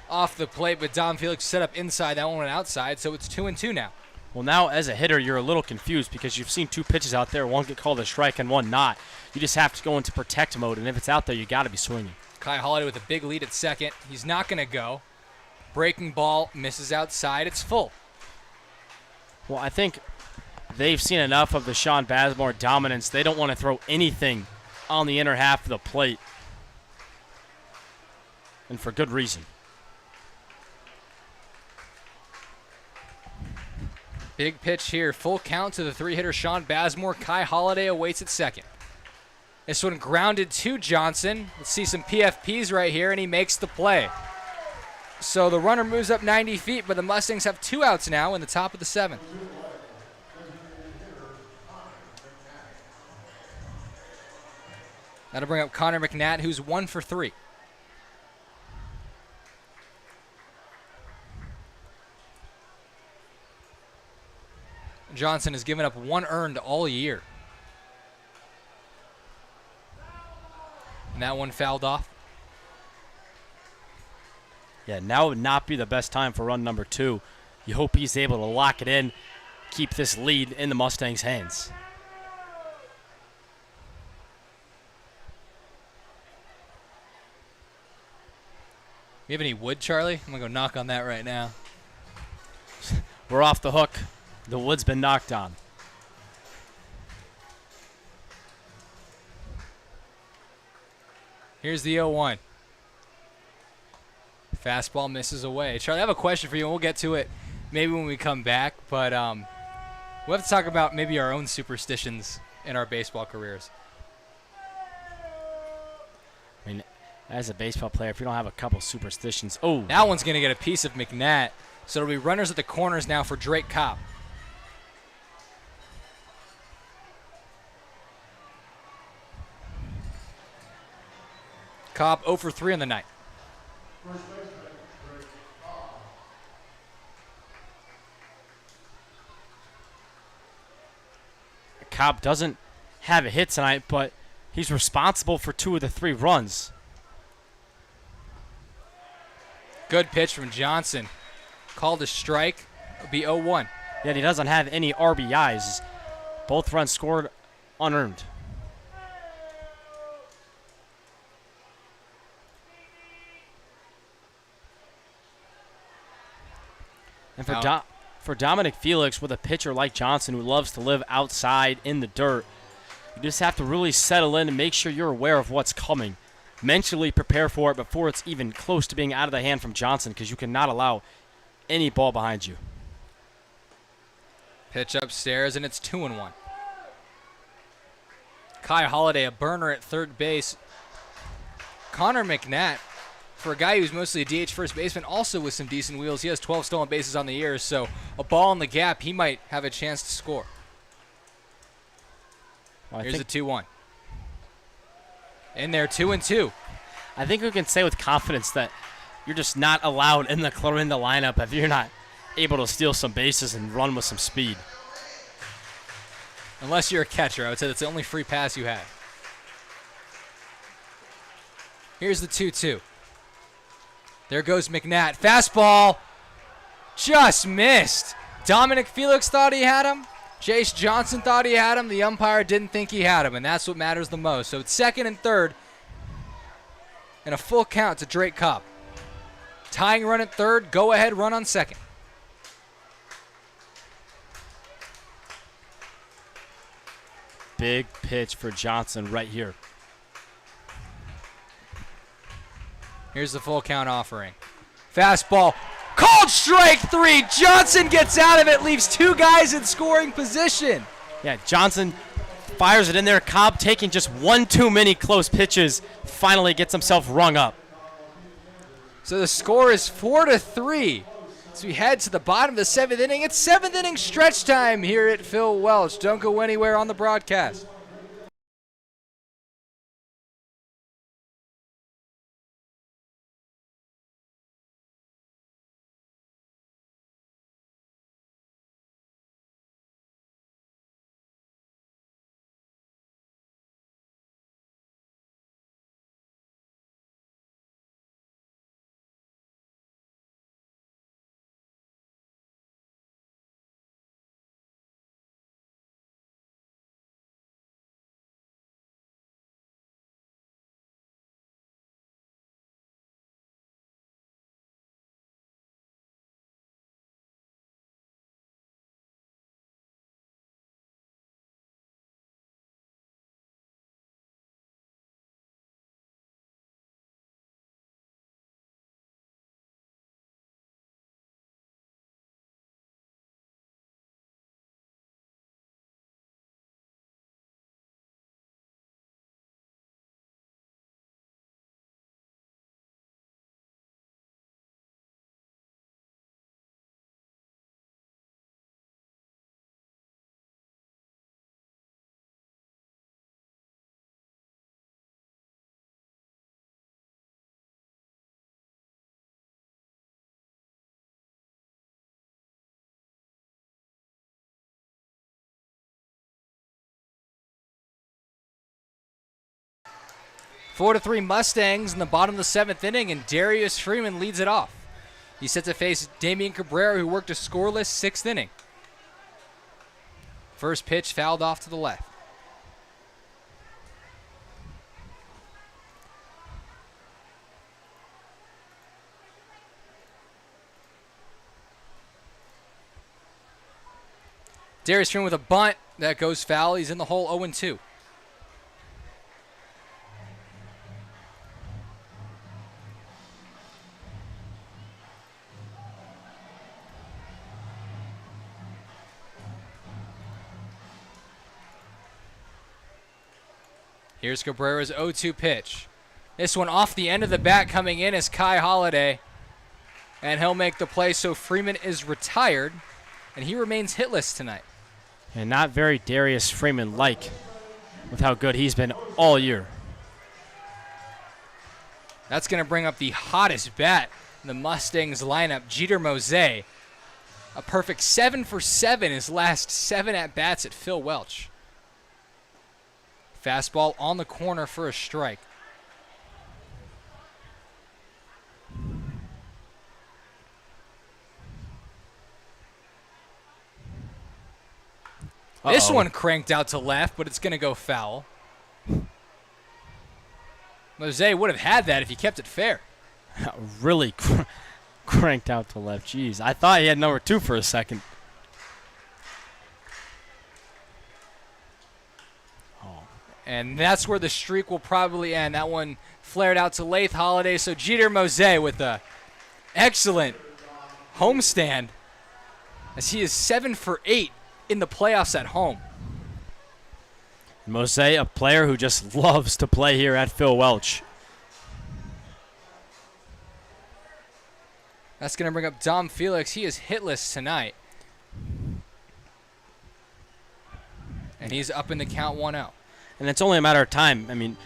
off the plate, but Dom Felix set up inside. That one went outside, so it's 2-2 now. Well, now as a hitter, you're a little confused because you've seen two pitches out there, one get called a strike and one not. You just have to go into protect mode, and if it's out there, you got to be swinging. Kai Holiday with a big lead at second. He's not going to go. Breaking ball misses outside. It's full. Well, I think they've seen enough of the Sean Bazemore dominance. They don't want to throw anything on the inner half of the plate, and for good reason. Big pitch here. Full count to the three-hitter Sean Bazemore. Kai Holiday awaits at second. This one grounded to Johnson. Let's see some PFPs right here, and he makes the play. So the runner moves up 90 feet, but the Mustangs have 2 outs now in the top of the 7th. That'll bring up Connor McNatt, who's 1 for 3. Johnson has given up 1 earned all year. And that one fouled off. Yeah, now would not be the best time for run number 2. You hope he's able to lock it in, keep this lead in the Mustangs' hands. You have any wood, Charlie? I'm going to go knock on that right now. We're off the hook. The wood's been knocked on. Here's the 0-1. Fastball misses away. Charlie, I have a question for you, and we'll get to it maybe when we come back. But we'll have to talk about maybe our own superstitions in our baseball careers. I mean, as a baseball player, if you don't have a couple superstitions. Oh, that one's going to get a piece of McNatt. So it'll be runners at the corners now for Drake Cobb. Cobb 0 for 3 on the night. Cobb doesn't have a hit tonight, but he's responsible for 2 of the 3 runs. Good pitch from Johnson. Called a strike. It'll be 0-1. Yet he doesn't have any RBIs. Both runs scored unearned. And Out. for Dominic Felix, with a pitcher like Johnson who loves to live outside in the dirt, you just have to really settle in and make sure you're aware of what's coming. Mentally prepare for it before it's even close to being out of the hand from Johnson, because you cannot allow any ball behind you. Pitch upstairs, and it's 2-1. Kai Holiday, a burner at third base. Connor McNatt, for a guy who's mostly a DH first baseman, also with some decent wheels. He has 12 stolen bases on the year, so a ball in the gap, he might have a chance to score. Well, Here's a 2-1. In there, 2-2. I think we can say with confidence that you're just not allowed in the Clarinda lineup if you're not able to steal some bases and run with some speed. Unless you're a catcher, I would say that's the only free pass you have. Here's the 2-2. There goes McNatt. Fastball. Just missed. Dominic Felix thought he had him. Chase Johnson thought he had him. The umpire didn't think he had him, and that's what matters the most. So it's second and third, and a full count to Drake Cobb. Tying run at third, go-ahead run on second. Big pitch for Johnson right here. Here's the full count offering. Fastball. Called strike three. Johnson gets out of it, leaves two guys in scoring position. Yeah, Johnson fires it in there. Cobb, taking just one too many close pitches, finally gets himself rung up. So the score is 4-3. So we head to the bottom of the seventh inning. It's seventh inning stretch time here at Phil Welch. Don't go anywhere on the broadcast. Four to 3 Mustangs in the bottom of the seventh inning, and Darius Freeman leads it off. He's set to face Damian Cabrera, who worked a scoreless sixth inning. First pitch fouled off to the left. Darius Freeman with a bunt that goes foul. He's in the hole 0-2. Here's Cabrera's 0-2 pitch. This one off the end of the bat coming in is Kai Holiday. And he'll make the play, so Freeman is retired. And he remains hitless tonight. And not very Darius Freeman-like with how good he's been all year. That's going to bring up the hottest bat in the Mustangs lineup, Jeter Mose. A perfect 7 for 7 his last 7 at-bats at Phil Welch. Fastball on the corner for a strike. This one cranked out to left, but it's going to go foul. Mose would have had that if he kept it fair. Really cranked out to left. Jeez, I thought he had number 2 for a second. And that's where the streak will probably end. That one flared out to Lath Holiday. So Jeter Mose with a excellent homestand, as he is 7 for 8 in the playoffs at home. Mose, a player who just loves to play here at Phil Welch. That's going to bring up Dom Felix. He is hitless tonight. And he's up in the count 1-0. And it's only a matter of time. I mean,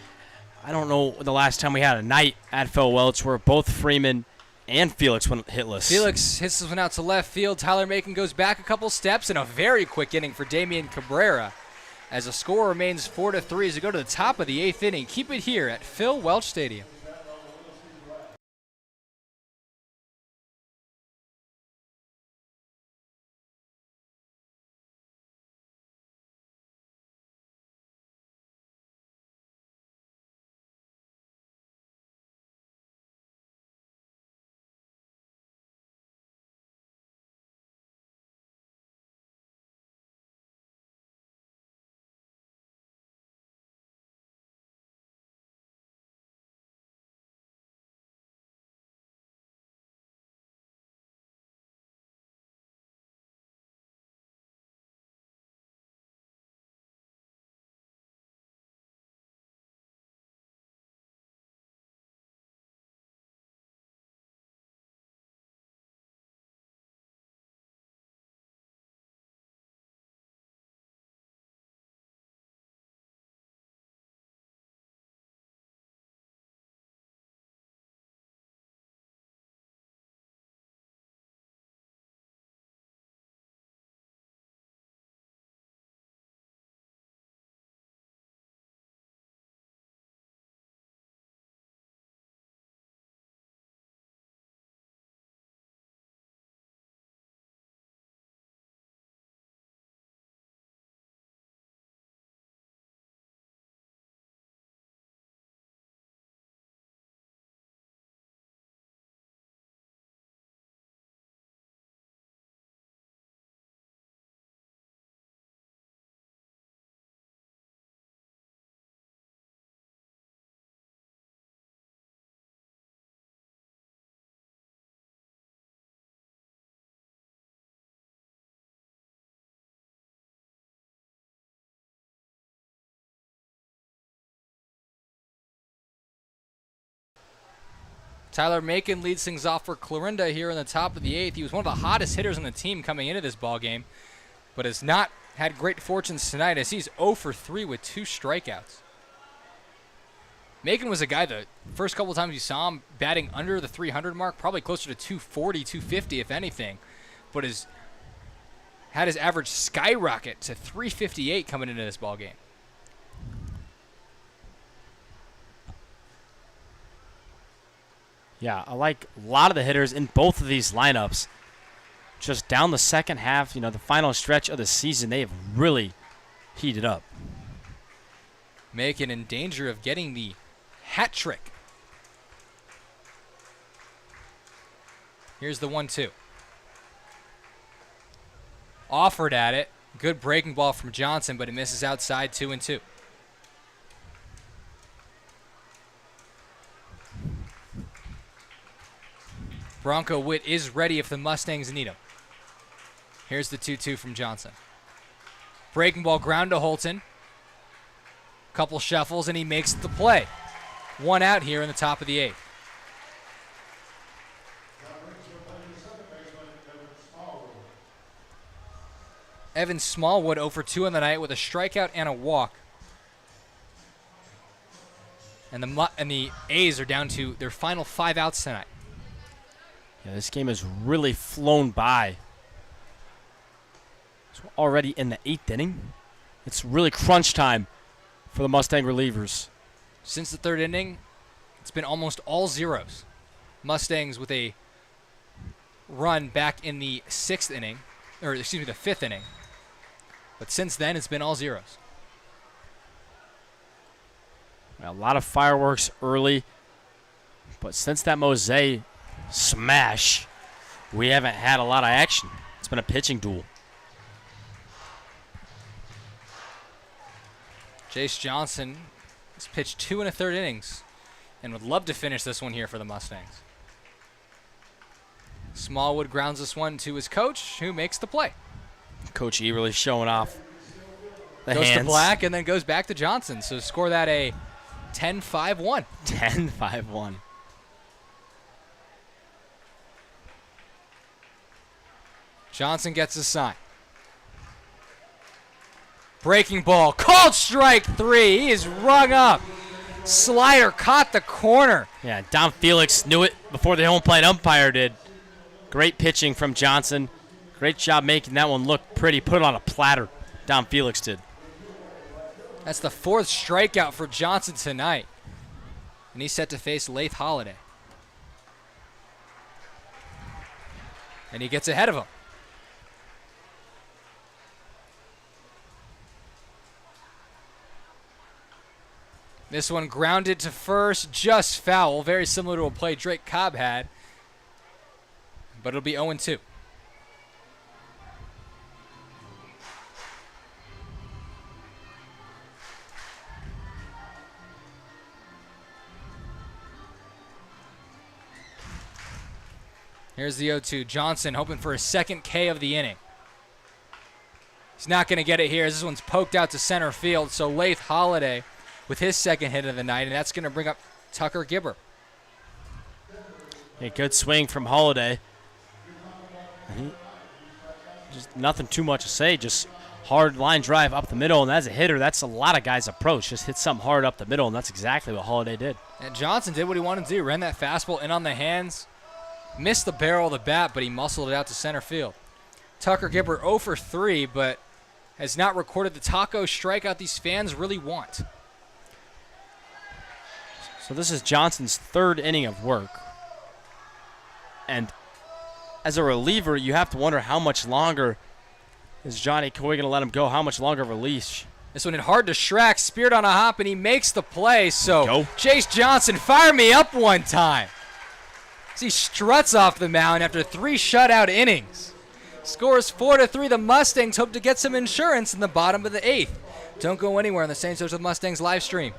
I don't know the last time we had a night at Phil Welch where both Freeman and Felix went hitless. Felix hits this one out to left field. Tyler Macon goes back a couple steps, and a very quick inning for Damian Cabrera, as the score remains 4-3 as we go to the top of the 8th inning. Keep it here at Phil Welch Stadium. Tyler Macon leads things off for Clarinda here in the top of the 8th. He was one of the hottest hitters on the team coming into this ball game, but has not had great fortunes tonight, as he's 0 for 3 with 2 strikeouts. Macon was a guy the first couple times you saw him batting under the 300 mark, probably closer to 240, 250 if anything, but has had his average skyrocket to 358 coming into this ball game. Yeah, I like a lot of the hitters in both of these lineups. Just down the second half, the final stretch of the season, they have really heated up. Macon in danger of getting the hat trick. Here's the 1-2. Offered at it. Good breaking ball from Johnson, but it misses outside, 2-2. Bronco Witt is ready if the Mustangs need him. Here's the 2-2 from Johnson. Breaking ball ground to Holton. Couple shuffles, and he makes the play. 1 out here in the top of the 8th. Evan Smallwood 0 for 2 on the night with a strikeout and a walk. And the A's are down to their final 5 outs tonight. Yeah, this game has really flown by. So we're already in the 8th inning. It's really crunch time for the Mustang relievers. Since the 3rd inning, it's been almost all zeros. Mustangs with a run back in the 6th inning, or excuse me, the 5th inning. But since then, it's been all zeros. A lot of fireworks early, but since that Mose smash, we haven't had a lot of action. It's been a pitching duel. Jace Johnson has pitched 2 1/3 innings and would love to finish this one here for the Mustangs. Smallwood grounds this one to his coach, who makes the play. Coach E really showing off the Goes hands. to Black and then goes back to Johnson. So score that a 10-5-1. 10-5-1. Johnson gets a sign. Breaking ball. Called strike 3. He is rung up. Slider caught the corner. Yeah, Dom Felix knew it before the home plate umpire did. Great pitching from Johnson. Great job making that one look pretty. Put it on a platter. Dom Felix did. That's the 4th strikeout for Johnson tonight. And he's set to face Lath Holiday. And he gets ahead of him. This one grounded to first, just foul. Very similar to a play Drake Cobb had. But it'll be 0-2. Here's the 0-2. Johnson hoping for a second K of the inning. He's not going to get it here. This one's poked out to center field. So Lath Holiday with his second hit of the night, and that's going to bring up Tucker Gibber. A good swing from Holiday. Just nothing too much to say. Just hard line drive up the middle, and as a hitter, that's a lot of guys' approach. Just hit something hard up the middle, and that's exactly what Holiday did. And Johnson did what he wanted to do. Ran that fastball in on the hands. Missed the barrel of the bat, but he muscled it out to center field. Tucker Gibber 0 for 3, but has not recorded the taco strikeout these fans really want. So this is Johnson's 3rd inning of work. And as a reliever, you have to wonder how much longer is Johnny Coy going to let him go? How much longer of a leash? This one hit hard to Schrack, speared on a hop, and he makes the play. So Go. Jace Johnson, fire me up one time. As he struts off the mound after 3 shutout innings. Scores 4-3. The Mustangs hope to get some insurance in the bottom of the 8th. Don't go anywhere on the St. Joseph Mustangs live stream.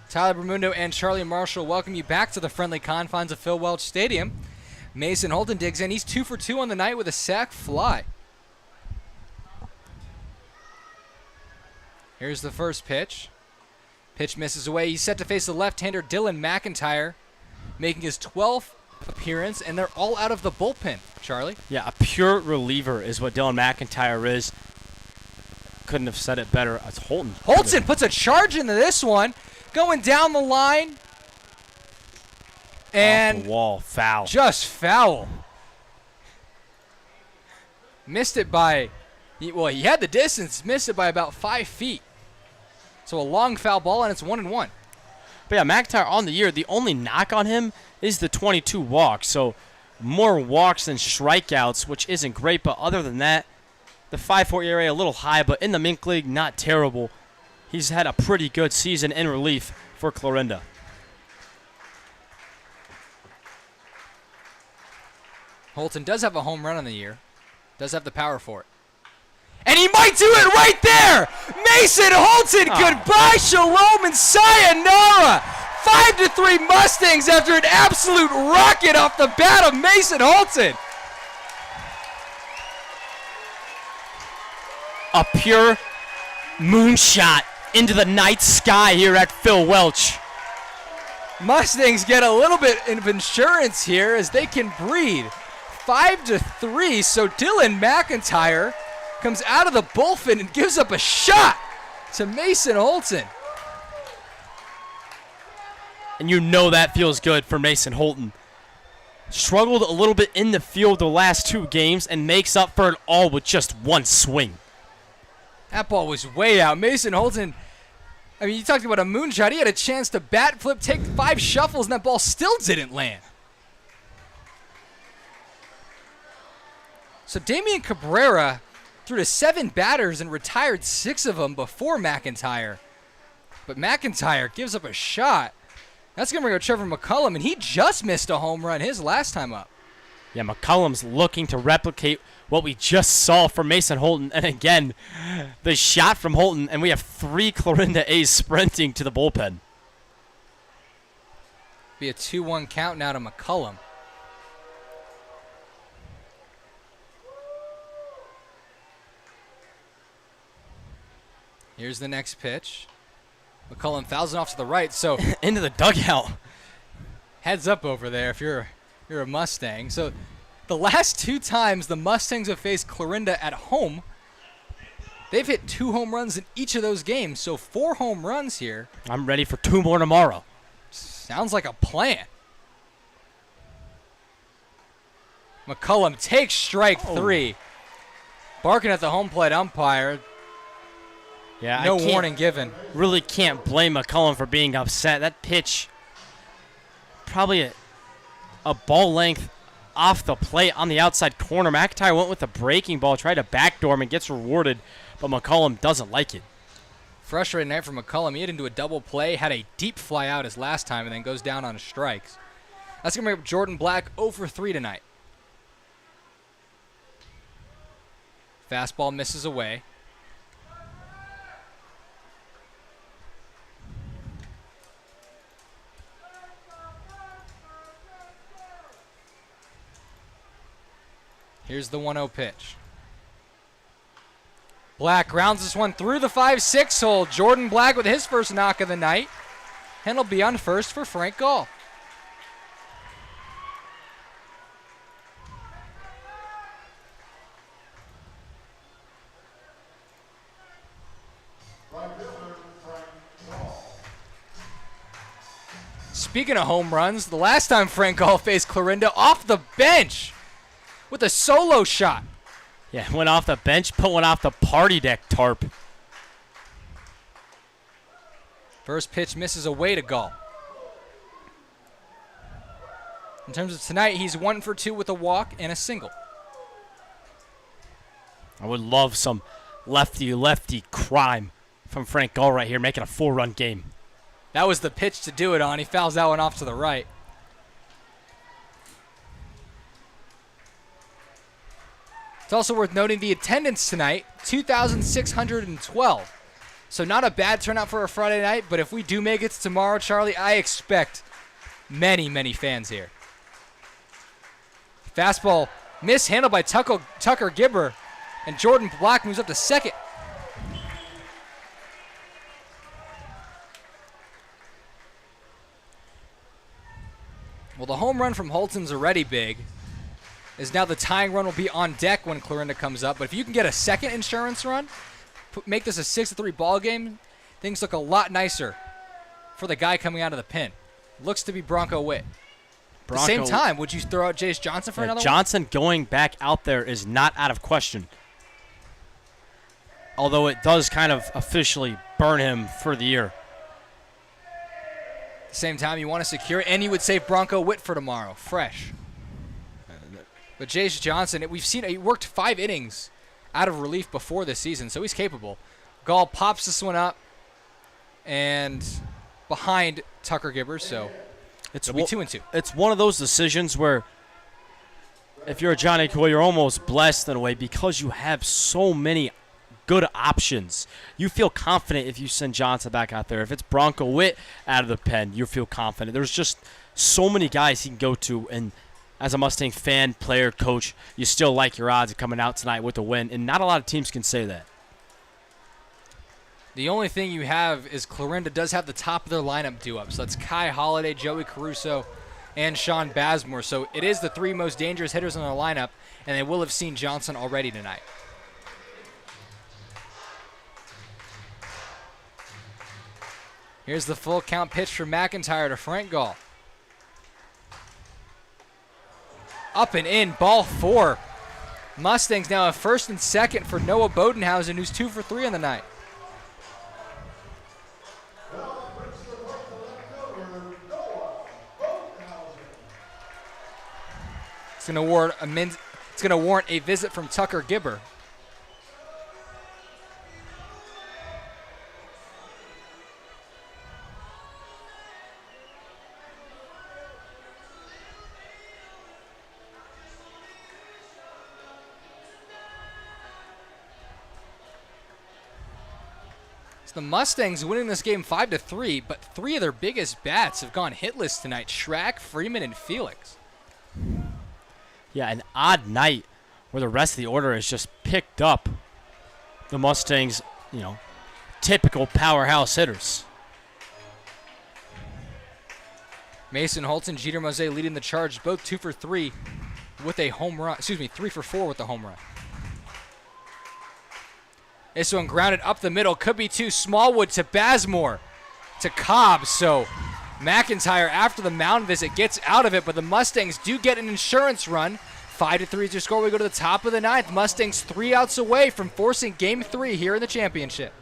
Tyler Bermundo and Charlie Marshall welcome you back to the friendly confines of Phil Welch Stadium. Mason Holton digs in. He's 2 for 2 on the night with a sac fly. Here's the first pitch. Pitch misses away. He's set to face the left-hander Dylan McIntyre, making his 12th appearance, and they're all out of the bullpen, Charlie. Yeah, a pure reliever is what Dylan McIntyre is. Couldn't have said it better. It's Holton. Holton puts a charge into this one, going down the line. And off the wall, foul. Just foul. Missed it by, well, he had the distance, missed it by about 5 feet. So a long foul ball, and it's 1-1. But yeah, McIntyre on the year, the only knock on him is the 22 walks. So more walks than strikeouts, which isn't great. But other than that, the 5.4 ERA a little high, but in the MINK League, not terrible. He's had a pretty good season in relief for Clarinda. Holton does have a home run on the year. Does have the power for it. And he might do it right there! Mason Holton, goodbye, shalom, and sayonara! 5-3 Mustangs after an absolute rocket off the bat of Mason Holton. A pure moonshot into the night sky here at Phil Welch. Mustangs get a little bit of insurance here as they can breathe. 5-3, so Dylan McIntyre comes out of the bullpen and gives up a shot to Mason Holton. And you know that feels good for Mason Holton. Struggled a little bit in the field the last 2 games and makes up for it all with just one swing. That ball was way out. Mason Holton, I mean, you talked about a moonshot. He had a chance to bat flip, take 5 shuffles, and that ball still didn't land. So Damian Cabrera threw to 7 batters and retired 6 of them before McIntyre. But McIntyre gives up a shot. That's going to bring up Trevor McCullum, and he just missed a home run his last time up. Yeah, McCullum's looking to replicate what we just saw from Mason Holton. And again, the shot from Holton, and we have 3 Clarinda A's sprinting to the bullpen. Be a 2-1 count now to McCullum. Here's the next pitch. McCullum fouls it off to the right, so into the dugout. Heads up over there if you're a Mustang. So the last 2 times the Mustangs have faced Clarinda at home, they've hit 2 home runs in each of those games, so 4 home runs here. I'm ready for 2 more tomorrow. Sounds like a plan. McCullum takes strike 3. Barking at the home plate umpire. Yeah, no warning given. Really can't blame McCullum for being upset. That pitch, probably a ball length off the plate on the outside corner. McIntyre went with a breaking ball, tried to backdoor him and gets rewarded, but McCullum doesn't like it. Frustrating night for McCullum. He hit into a double play, had a deep fly out his last time, and then goes down on strikes. That's going to bring up Jordan Black 0 for 3 tonight. Fastball misses away. Here's the 1-0 pitch. Black grounds this one through the 5-6 hole. Jordan Black with his first knock of the night. And he'll be on first for Frank Gall. Speaking of home runs, the last time Frank Gall faced Clarinda off the bench with a solo shot. Yeah, went off the bench, put one off the party deck tarp. First pitch misses away to Gall. In terms of tonight, he's 1 for 2 with a walk and a single. I would love some lefty-lefty crime from Frank Gall right here, making a 4-run game. That was the pitch to do it on. He fouls that one off to the right. It's also worth noting the attendance tonight, 2,612. So not a bad turnout for a Friday night, but if we do make it to tomorrow, Charlie, I expect many, many fans here. Fastball mishandled by Tucker Gibber, and Jordan Black moves up to second. Well, the home run from Holton's already big. Is now the tying run will be on deck when Clarinda comes up. But if you can get a second insurance run, make this a 6-3 ball game, things look a lot nicer for the guy coming out of the pen. Looks to be Bronco Witt. At the same time, would you throw out Jace Johnson for another Johnson going back out there is not out of question. Although it does kind of officially burn him for the year. At the same time, you want to secure it, and you would save Bronco Witt for tomorrow, fresh. But Jace Johnson, we've seen he worked 5 innings out of relief before this season, so he's capable. Gall pops this one up and behind Tucker Gibbers, so it'll be 2-2. It's one of those decisions where if you're a Johnny Coy, you're almost blessed in a way because you have so many good options. You feel confident if you send Johnson back out there. If it's Bronco Witt out of the pen, you feel confident. There's just so many guys he can go to, and as a Mustang fan, player, coach, you still like your odds of coming out tonight with a win, and not a lot of teams can say that. The only thing you have is Clarinda does have the top of their lineup due up. So that's Kai Holiday, Joey Caruso, and Sean Bazemore. So it is the 3 most dangerous hitters in their lineup, and they will have seen Johnson already tonight. Here's the full count pitch from McIntyre to Frank Gall. Up and in, ball 4. Mustangs now have first and second for Noah Bodenhausen, who's 2 for 3 on the night. It's going to warrant a visit from Tucker Gibber. The Mustangs winning this game 5-3, but 3 of their biggest bats have gone hitless tonight. Schrack, Freeman, and Felix. Yeah, an odd night where the rest of the order has just picked up the Mustangs, typical powerhouse hitters. Mason Holton, Jeter Mose leading the charge, both 2 for 3 with a home run. 3 for 4 with a home run. This one grounded up the middle. Could be 2. Smallwood to Bazemore to Cobb. So McIntyre, after the mound visit, gets out of it, but the Mustangs do get an insurance run. 5-3 is your score. We go to the top of the 9th. Mustangs 3 outs away from forcing Game 3 here in the championship.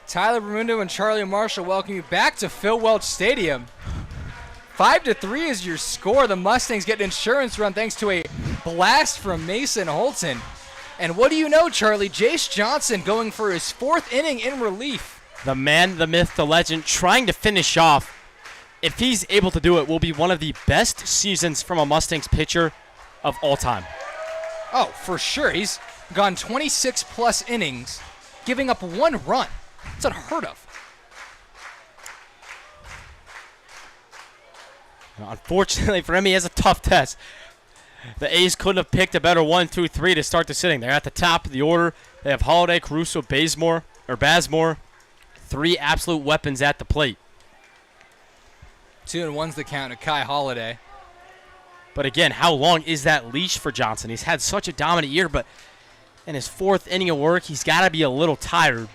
Tyler Bermundo and Charlie Marshall welcome you back to Phil Welch Stadium. 5-3 is your score. The Mustangs get an insurance run thanks to a blast from Mason Holton. And what do you know, Charlie? Jace Johnson going for his 4th inning in relief. The man, the myth, the legend, trying to finish off. If he's able to do it, will be one of the best seasons from a Mustangs pitcher of all time. Oh, for sure. He's gone 26-plus innings, giving up 1 run. It's unheard of. Unfortunately for him, he has a tough test. The A's couldn't have picked a better 1, 2, 3 to start the sitting. They're at the top of the order. They have Holiday, Caruso, Bazemore. 3 absolute weapons at the plate. 2-1's the count to Kai Holiday. But again, how long is that leash for Johnson? He's had such a dominant year, but in his 4th inning of work, he's got to be a little tired.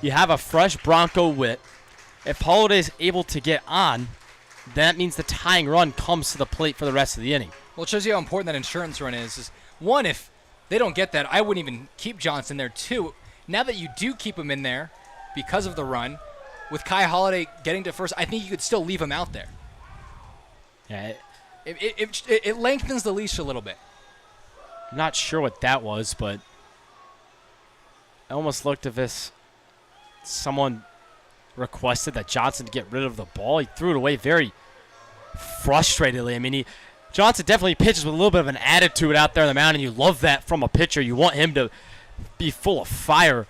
You have a fresh Bronco wit. If Holiday's able to get on, that means the tying run comes to the plate for the rest of the inning. Well, it shows you how important that insurance run is. 1, if they don't get that, I wouldn't even keep Johnson there. 2, now that you do keep him in there because of the run, with Kai Holiday getting to first, I think you could still leave him out there. Yeah, It lengthens the leash a little bit. I'm not sure what that was, but I almost looked at this. Someone requested that Johnson get rid of the ball. He threw it away very frustratedly. I mean, Johnson definitely pitches with a little bit of an attitude out there on the mound, and you love that from a pitcher. You want him to be full of fire.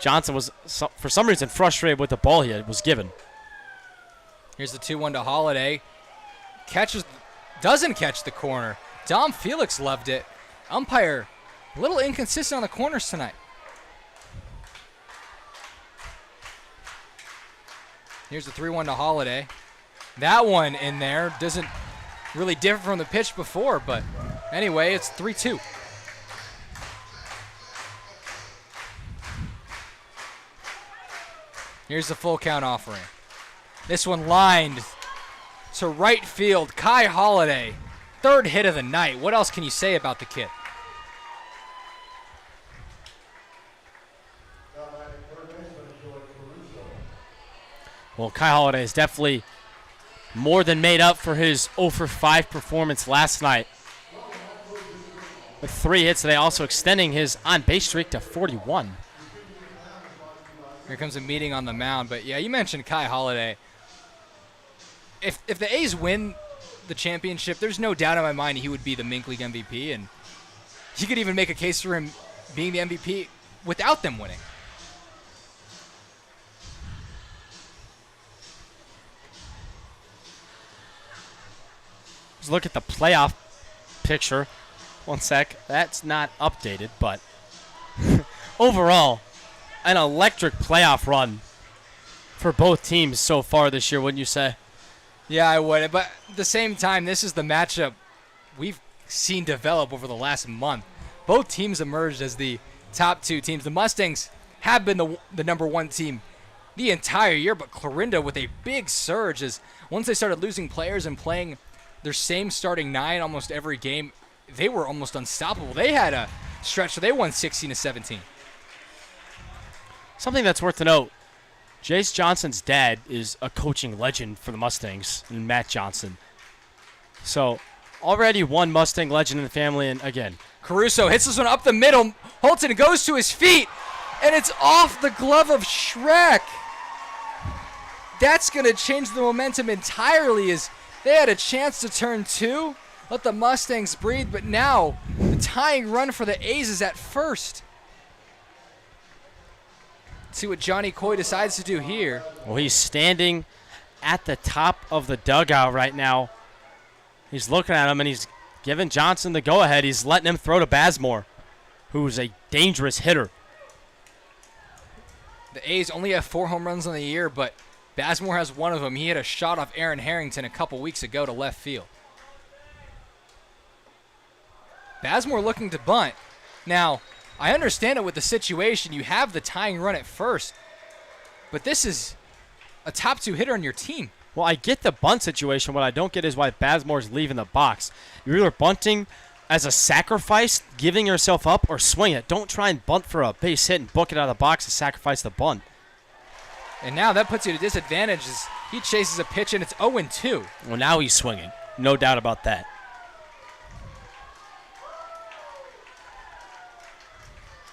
Johnson was, for some reason, frustrated with the ball he was given. Here's the 2-1 to Holiday. Doesn't catch the corner. Dom Felix loved it. Umpire, a little inconsistent on the corners tonight. Here's the 3-1 to Holiday. That one in there doesn't really differ from the pitch before, but anyway, it's 3-2. Here's the full count offering. This one lined to right field. Kai Holiday, 3rd hit of the night. What else can you say about the kid? Well, Kai Holiday is definitely more than made up for his 0 for 5 performance last night. With 3 hits today, also extending his on-base streak to 41. Here comes a meeting on the mound. But, yeah, you mentioned Kai Holiday. If the A's win the championship, there's no doubt in my mind he would be the MINK League MVP. And you could even make a case for him being the MVP without them winning. Let's look at the playoff picture. One sec. That's not updated, but overall, an electric playoff run for both teams so far this year, wouldn't you say? Yeah, I would. But at the same time, this is the matchup we've seen develop over the last month. Both teams emerged as the top 2 teams. The Mustangs have been the number 1 team the entire year, but Clarinda with a big surge as once they started losing players and playing their same starting 9 almost every game, they were almost unstoppable. They had a stretch where they won 16-17. Something that's worth to note, Jace Johnson's dad is a coaching legend for the Mustangs, Matt Johnson. So, already one Mustang legend in the family, and again, Caruso hits this one up the middle. Holton goes to his feet, and it's off the glove of Shrek. That's going to change the momentum entirely as they had a chance to turn 2, let the Mustangs breathe, but now the tying run for the A's is at first. Let's see what Johnny Coy decides to do here. Well, he's standing at the top of the dugout right now. He's looking at him, and he's giving Johnson the go-ahead. He's letting him throw to Bazemore, who's a dangerous hitter. The A's only have 4 home runs on the year, but Bazemore has one of them. He hit a shot off Aaron Harrington a couple weeks ago to left field. Bazemore looking to bunt. Now, I understand it with the situation. You have the tying run at first, but this is a top 2 hitter on your team. Well, I get the bunt situation. What I don't get is why Bazemore's leaving the box. You're either bunting as a sacrifice, giving yourself up, or swing it. Don't try and bunt for a base hit and book it out of the box and sacrifice the bunt. And now that puts you at a disadvantage as he chases a pitch, and it's 0-2. Well, now he's swinging. No doubt about that.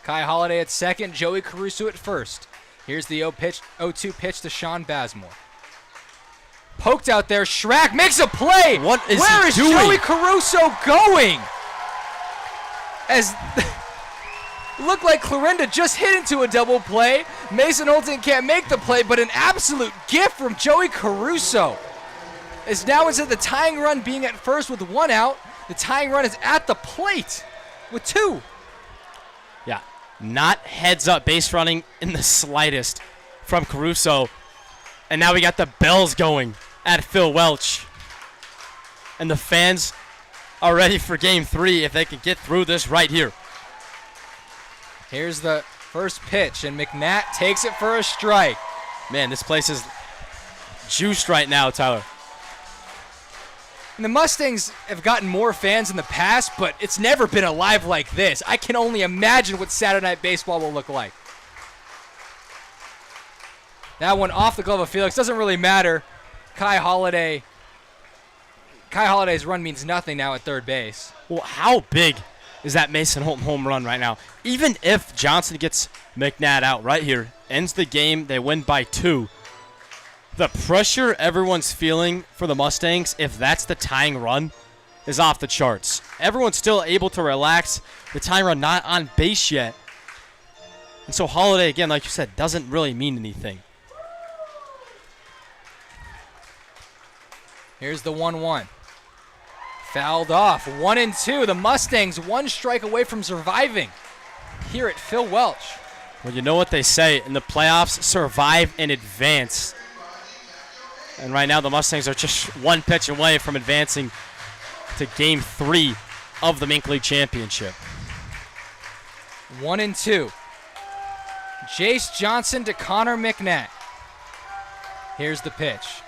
Kai Holiday at second, Joey Caruso at first. Here's the 0-2 pitch to Sean Bazemore. Poked out there, Schrack makes a play. What is Where he is doing? Joey Caruso going? As looked like Clarinda just hit into a double play. Mason Holton can't make the play, but an absolute gift from Joey Caruso. As now instead of the tying run being at first with 1 out, the tying run is at the plate with 2. Yeah, not heads up base running in the slightest from Caruso. And now we got the bells going at Phil Welch. And the fans are ready for game 3 if they can get through this right here. Here's the first pitch, and McNatt takes it for a strike. Man, this place is juiced right now, Tyler. And the Mustangs have gotten more fans in the past, but it's never been alive like this. I can only imagine what Saturday Night Baseball will look like. That one off the glove of Felix. Doesn't really matter. Kai Holiday's run means nothing now at third base. Well, how big is that Mason Holton home run right now? Even if Johnson gets McNatt out right here, ends the game, they win by 2. The pressure everyone's feeling for the Mustangs, if that's the tying run, is off the charts. Everyone's still able to relax. The tying run not on base yet. And so Holiday, again, like you said, doesn't really mean anything. Here's the 1-1. Fouled off. 1-2. The Mustangs 1 strike away from surviving here at Phil Welch. Well, you know what they say. In the playoffs, survive and advance. And right now, the Mustangs are just 1 pitch away from advancing to Game 3 of the MINK League Championship. 1-2. Jace Johnson to Connor McNatt. Here's the pitch.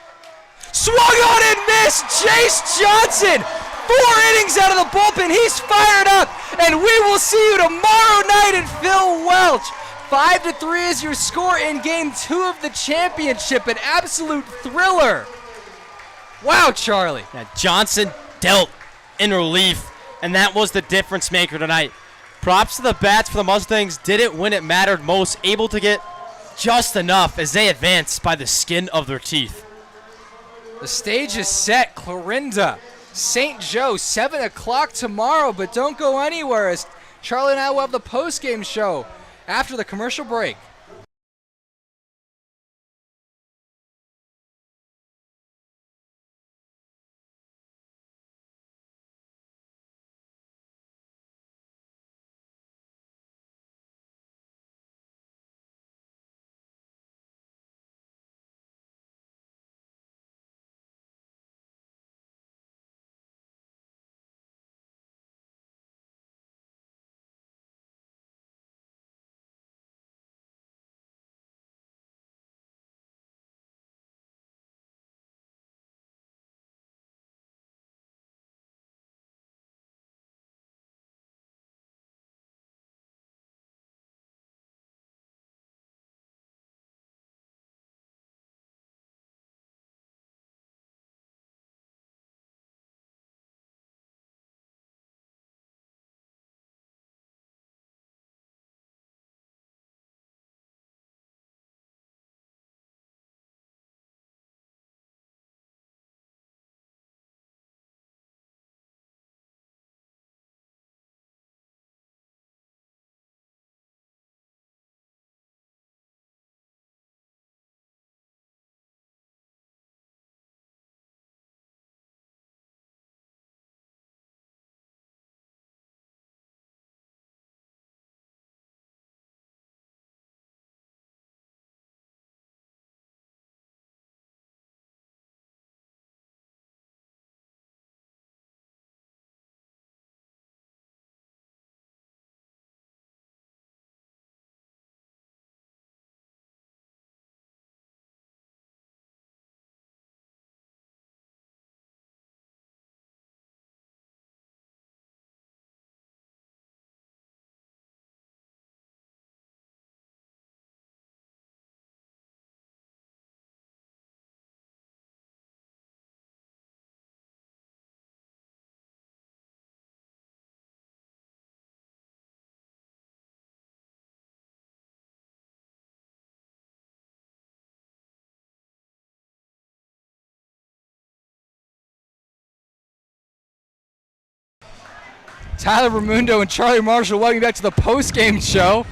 Swung on and missed! Jace Johnson! 4 innings out of the bullpen. He's fired up, and we will see you tomorrow night at Phil Welch. 5-3 is your score in Game 2 of the championship. An absolute thriller. Wow, Charlie. Yeah, Johnson dealt in relief, and that was the difference maker tonight. Props to the bats for the Mustangs. Did it when it mattered most. Able to get just enough as they advance by the skin of their teeth. The stage is set. Clarinda, St. Joe, 7 o'clock tomorrow, but don't go anywhere as Charlie and I will have the post-game show after the commercial break. Tyler Raimundo and Charlie Marshall, welcome back to the post-game show.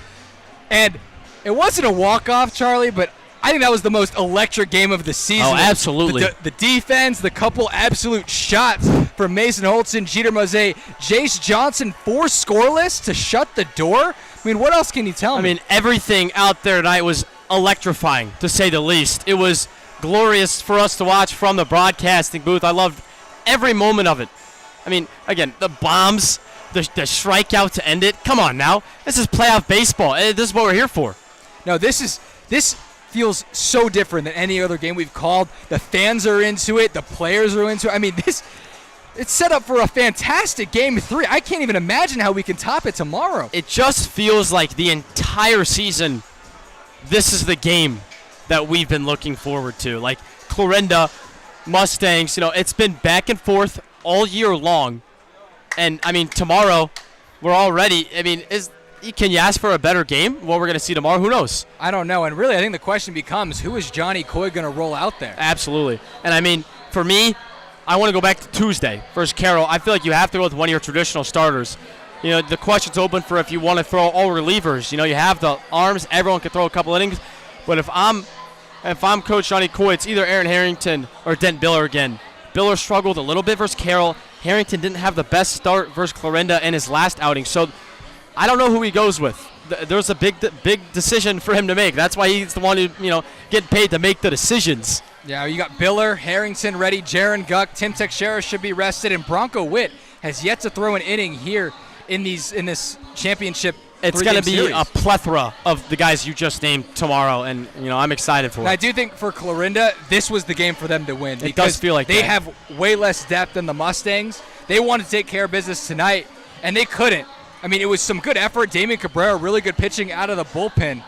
And it wasn't a walk-off, Charlie, but I think that was the most electric game of the season. Oh, absolutely. The defense, the couple absolute shots from Mason Holtzen, Jeter Mose, Jace Johnson, 4 scoreless to shut the door. I mean, what else can you tell me? I mean, everything out there tonight was electrifying, to say the least. It was glorious for us to watch from the broadcasting booth. I loved every moment of it. I mean, again, the bombs, the strikeout to end it. Come on now. This is playoff baseball. This is what we're here for. No, this feels so different than any other game we've called. The fans are into it. The players are into it. I mean, it's set up for a fantastic Game 3. I can't even imagine how we can top it tomorrow. It just feels like the entire season, this is the game that we've been looking forward to. Like Clarinda, Mustangs, it's been back and forth all year long. And, I mean, tomorrow, we're all ready. I mean, can you ask for a better game? What we're going to see tomorrow? Who knows? I don't know. And really, I think the question becomes, who is Johnny Coy going to roll out there? Absolutely. And, I mean, for me, I want to go back to Tuesday versus Carroll. I feel like you have to go with one of your traditional starters. The question's open for if you want to throw all relievers. You have the arms. Everyone can throw a couple innings. But if I'm Coach Johnny Coy, it's either Aaron Harrington or Dent Biller again. Biller struggled a little bit versus Carroll. Harrington didn't have the best start versus Clarinda in his last outing. So I don't know who he goes with. There's a big decision for him to make. That's why he's the one who, getting paid to make the decisions. Yeah, you got Biller, Harrington ready, Jaron Guck, Tim Teixeira should be rested, and Bronco Witt has yet to throw an inning here in this championship. It's going to be a plethora of the guys you just named tomorrow, and I'm excited for it. I do think for Clarinda, this was the game for them to win. It does feel like they that. have way less depth than the Mustangs. They wanted to take care of business tonight, and they couldn't. I mean, it was some good effort. Damian Cabrera, really good pitching out of the bullpen,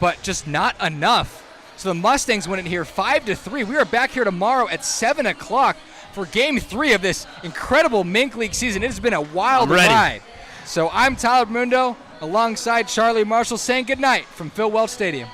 but just not enough. So the Mustangs went in here 5-3. We are back here tomorrow at 7 o'clock for Game 3 of this incredible MINK League season. It has been a wild ride. So I'm Tyler Mundo alongside Charlie Marshall saying goodnight from Phil Welch Stadium.